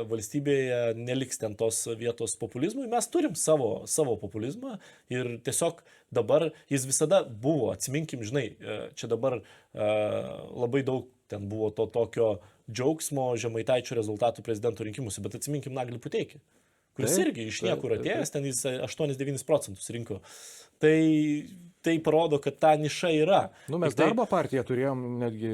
valstybėje neliks ten tos vietos populizmui. Mes turim savo populizmą ir tiesiog dabar jis visada buvo, atsiminkim, žinai, čia dabar labai daug ten buvo to tokio džiaugsmo Žemaitaičio rezultatų prezidento rinkimuose, bet atsiminkim Naglį Puteikį, kuris irgi iš niekur atėjęs, ten jis 8-9% rinko. Tai parodo, kad ta niša yra. Mes darbo partiją turėjom netgi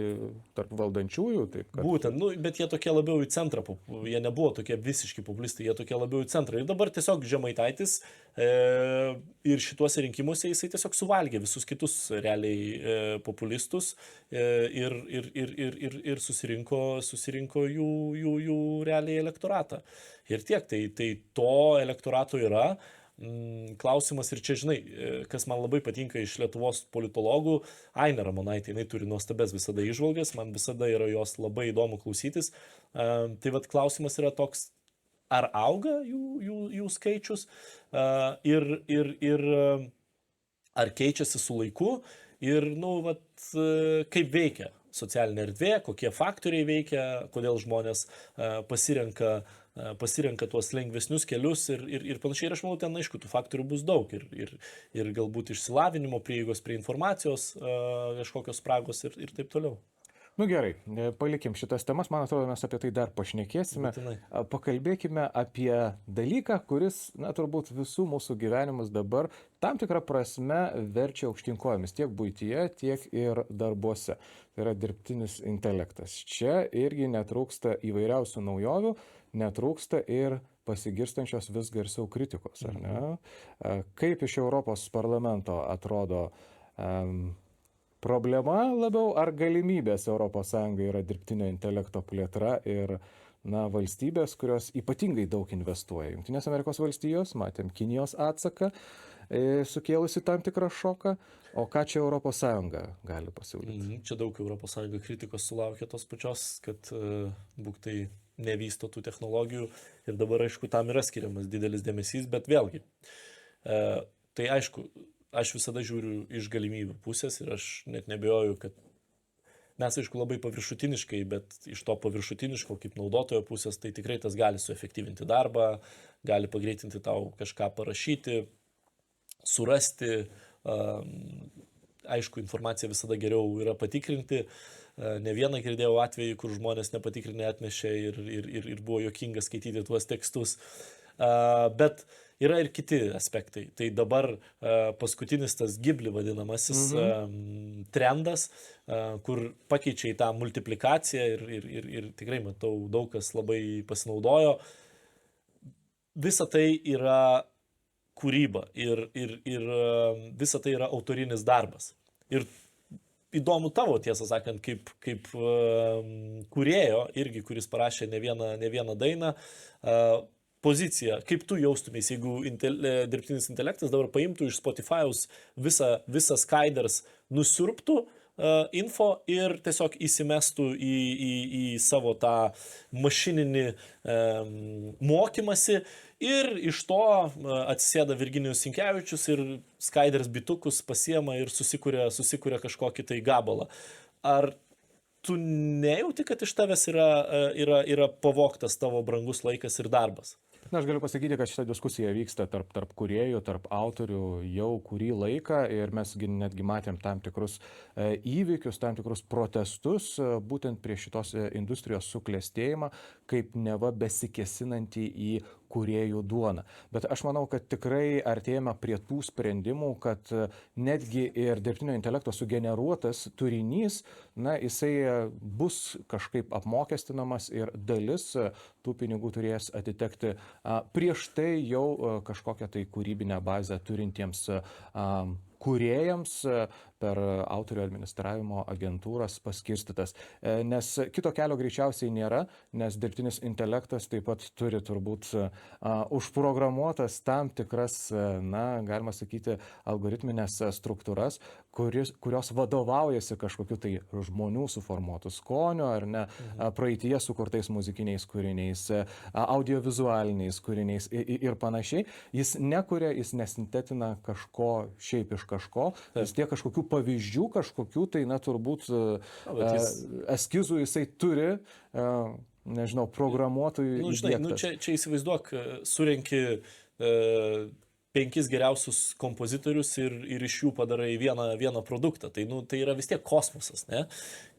tarp valdančiųjų. Taip, kad... Būtent, bet jie tokie labiau į centrą, jie nebuvo tokie visiški populistai, jie tokie labiau į centrą. Ir dabar tiesiog Žemaitaitis ir šituose rinkimuose jisai tiesiog suvalgė visus kitus realiai populistus ir susirinko jų realiai elektoratą. Ir tiek, tai to elektorato yra. Klausimas ir čia, žinai, kas man labai patinka iš Lietuvos politologų, Ainė Ramonaitė, jinai turi nuostabes visada įžvalgas, man visada yra jos labai įdomu klausytis. Tai vat klausimas yra toks, ar auga jų skaičius ir ar keičiasi su laiku ir, kaip veikia socialinė erdvė, kokie faktoriai veikia, kodėl žmonės pasirenka tuos lengvesnius kelius ir panašiai. Ir aš manau, ten aišku, tų faktorių bus daug ir galbūt išsilavinimo, prieigos prie informacijos, kažkokios spragos ir taip toliau. Gerai, palikim šitas temas, man atrodo, mes apie tai dar pašnekėsime. Pakalbėkime apie dalyką, kuris, turbūt visų mūsų gyvenimus dabar tam tikrą prasme verčia aukštyn kojomis, tiek buityje, tiek ir darbuose. Tai yra dirbtinis intelektas. Čia irgi netrūksta įvairiausių naujovių, netrūksta ir pasigirstančios vis garsiau kritikos, ar ne? Kaip iš Europos parlamento atrodo problema labiau ar galimybės ES yra dirbtinio intelekto plėtra ir valstybės, kurios ypatingai daug investuoja. Jungtinės Amerikos valstijos, matėm Kinijos atsaką, sukėlusi tam tikrą šoką, o ką čia ES gali pasiūlyti? Čia daug ES kritikos sulaukė tos pačios, kad būktai nevysto tų technologijų ir dabar, aišku, tam yra skiriamas didelis dėmesys, bet vėlgi, tai aišku, aš visada žiūriu iš galimybių pusės ir aš net nebejoju, kad mes, aišku, labai paviršutiniškai, bet iš to paviršutiniško kaip naudotojo pusės, tai tikrai tas gali suefektyvinti darbą, gali pagreitinti tau kažką parašyti, surasti. Aišku, informaciją visada geriau yra patikrinti. Ne vieną girdėjau atvejį, kur žmonės nepatikrinę atnešė ir buvo juokinga skaityti tuos tekstus. Bet yra ir kiti aspektai. Tai dabar paskutinis tas Ghibli vadinamasis trendas, kur pakeičia į tą multiplikaciją ir tikrai matau, daug kas labai pasinaudojo. Visa tai yra kūryba ir visa tai yra autorinis darbas. Ir įdomu tavo, tiesą sakant, kaip kūrėjo, irgi, kuris parašė ne vieną dainą, pozicija, kaip tu jaustumės, jeigu dirbtinis intelektas dabar paimtų iš Spotify'aus visą skaiders, nusiurbtų info ir tiesiog įsimestų į savo tą mašininį mokymasi ir iš to atsisėda Virginijus Sinkevičius ir skaiders bitukus pasiema ir susikuria kažkokį tai gabalą. Ar tu nejauti, kad iš tavęs yra pavogtas tavo brangus laikas ir darbas? Aš galiu pasakyti, kad šita diskusija vyksta tarp kūrėjų, tarp autorių jau kurį laiką ir mes netgi matėm tam tikrus įvykius, tam tikrus protestus būtent prie šitos industrijos suklestėjimą, kaip neva besikesinantį į kūrėjų duoną. Bet aš manau, kad tikrai artėjame prie tų sprendimų, kad netgi ir dirbtinio intelekto sugeneruotas turinys, jisai bus kažkaip apmokestinamas ir dalis tų pinigų turės atitekti prieš tai jau kažkokią tai kūrybinę bazę turintiems kūrėjams, per autorių administravimo agentūras paskirstytas. Nes kito kelio greičiausiai nėra, nes dirbtinis intelektas taip pat turi turbūt užprogramuotas tam tikras, galima sakyti, algoritminės struktūras, kurios vadovaujasi kažkokiu tai žmonių suformuotų skoniu ar ne, praeitie sukurtais muzikiniais kūriniais, audiovizualiniais kūriniais ir panašiai. Jis nekuria, jis nesintetina kažko šiaip iš kažko, vis tiek kažkokių pavyzdžių, kažkokių tai, turbūt eskizų jisai turi, nežinau, programuotojų įdiegtas. Čia įsivaizduok, surenki 5 geriausius kompozitorius ir iš jų padarai vieną produktą. Tai yra vis tiek kosmosas, ne?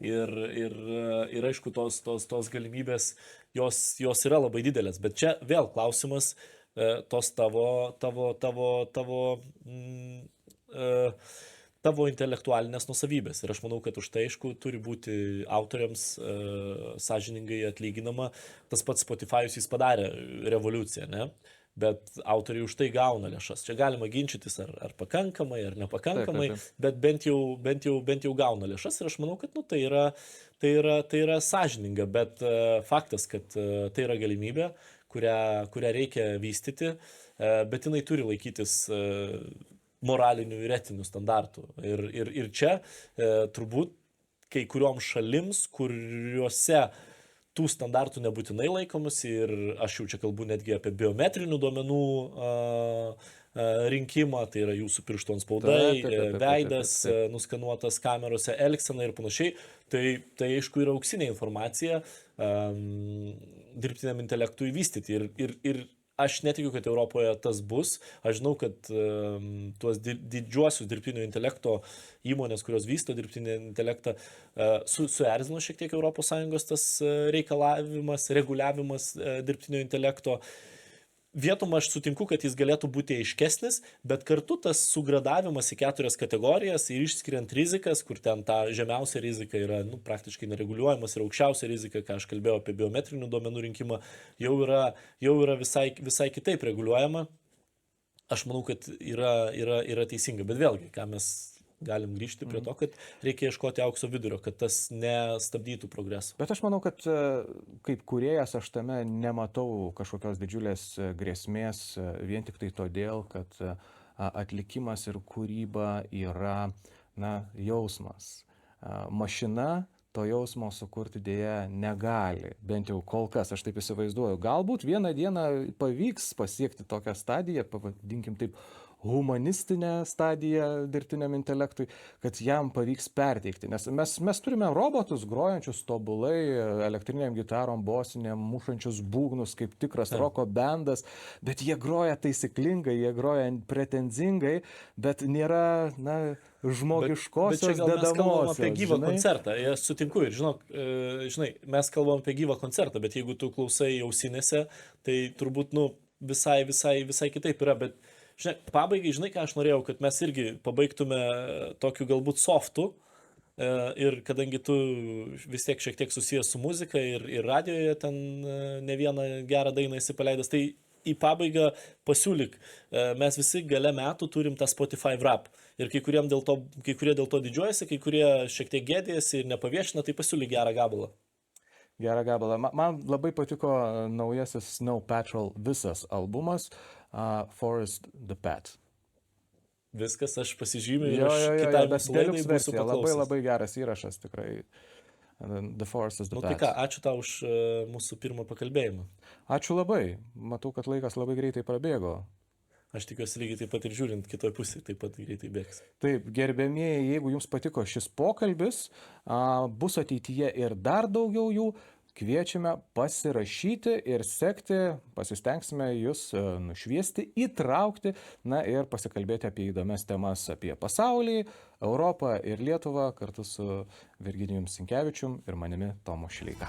Ir aišku, tos galimybės, jos yra labai didelės. Bet čia vėl klausimas tos tavo intelektualinės nusavybės. Ir aš manau, kad už tai, aišku, turi būti autoriams sąžiningai atlyginama. Tas pats Spotify'us jis padarė revoliuciją, ne? Bet autoriai už tai gauna lėšas. Čia galima ginčytis ar pakankamai, ar nepakankamai, bet bent jau gauna lėšas. Ir aš manau, kad tai yra sąžininga, bet faktas, kad tai yra galimybė, kurią reikia vystyti, bet jinai turi laikytis moralinių ir etinių standartų. Ir čia turbūt kai kurioms šalims, kuriuose tų standartų nebūtinai laikomus, ir aš jau čia kalbu netgi apie biometrinių duomenų rinkimą, tai yra jūsų pirštų antspaudai, veidas, nuskanuotas kamerose, elgsena ir panašiai, tai aišku yra auksinė informacija dirbtiniam intelektui vystyti. Ir aš netikiu, kad Europoje tas bus. Aš žinau, kad tuos didžiuosius dirbtinio intelekto įmonės, kurios vysto dirbtinį intelektą, suerzino šiek tiek ES tas reguliavimas dirbtinio intelekto. Vietom aš sutinku, kad jis galėtų būti aiškesnis, bet kartu tas sugradavimas į 4 kategorijas ir išskiriant rizikas, kur ten ta žemiausia rizika yra praktiškai nereguliuojamas ir aukščiausia rizika, ką aš kalbėjau apie biometrinių duomenų rinkimą, jau yra visai kitaip reguliuojama. Aš manau, kad yra teisinga, bet vėlgi, ką mes galim grįžti prie to, kad reikia ieškoti aukso vidurio, kad tas nestabdytų progreso. Bet aš manau, kad kaip kūrėjas aš tame nematau kažkokios didžiulės grėsmės vien tik tai todėl, kad atlikimas ir kūryba yra jausmas. Mašina to jausmo sukurti dėja negali, bent jau kol kas, aš taip įsivaizduoju. Galbūt vieną dieną pavyks pasiekti tokią stadiją, pavadinkim taip, humanistinę stadiją dirbtiniam intelektui, kad jam pavyks perteikti. Nes mes turime robotus grojančius tobulai, elektriniam gitarom, bosinėm, mušančius būgnus kaip tikras roko bendas, bet jie groja taisyklingai, jie groja pretenzingai, bet nėra, žmogiškosios dedamosios. Bet čia gal mes kalbam apie gyvą koncertą. Aš sutinku ir žinai, mes kalbam apie gyvą koncertą, bet jeigu tu klausai ausinėse, tai turbūt, visai kitaip yra, bet pabaigai, ką aš norėjau, kad mes irgi pabaigtume tokiu galbūt softu, ir kadangi tu vis tiek šiek tiek susijęs su muzika ir radioje ten ne vieną gerą dainą esi paleidęs, tai į pabaigą pasiūlyk, mes visi gale metų turim tą Spotify Wrap ir kai kurie dėl to didžiuojasi, kai kurie šiek tiek gėdėjasi ir nepaviešina, tai pasiūlyk gerą gabalą. Gerą gabalą. Man labai patiko naujasis Snow Patrol visas albumas, Forest the Pet. Viskas, aš pasižymiu ir aš kitai mūsų laidai būsiu paklausęs. Labai geras įrašas, tikrai. The Forest is the Pet. Tai ką, ačiū tau už mūsų pirmą pakalbėjimą. Ačiū labai. Matau, kad laikas labai greitai prabėgo. Aš tikiuosi lygiai taip pat ir žiūrint kitoj pusėje, taip pat greitai bėgs. Taip, gerbėmieji, jeigu jums patiko šis pokalbis, bus ateityje ir dar daugiau jų, kviečiame pasirašyti ir sekti, pasistengsime jūs nušviesti, įtraukti, ir pasikalbėti apie įdomias temas apie pasaulį, Europą ir Lietuvą kartu su Virginijum Sinkevičium ir manimi Tomu Šileika.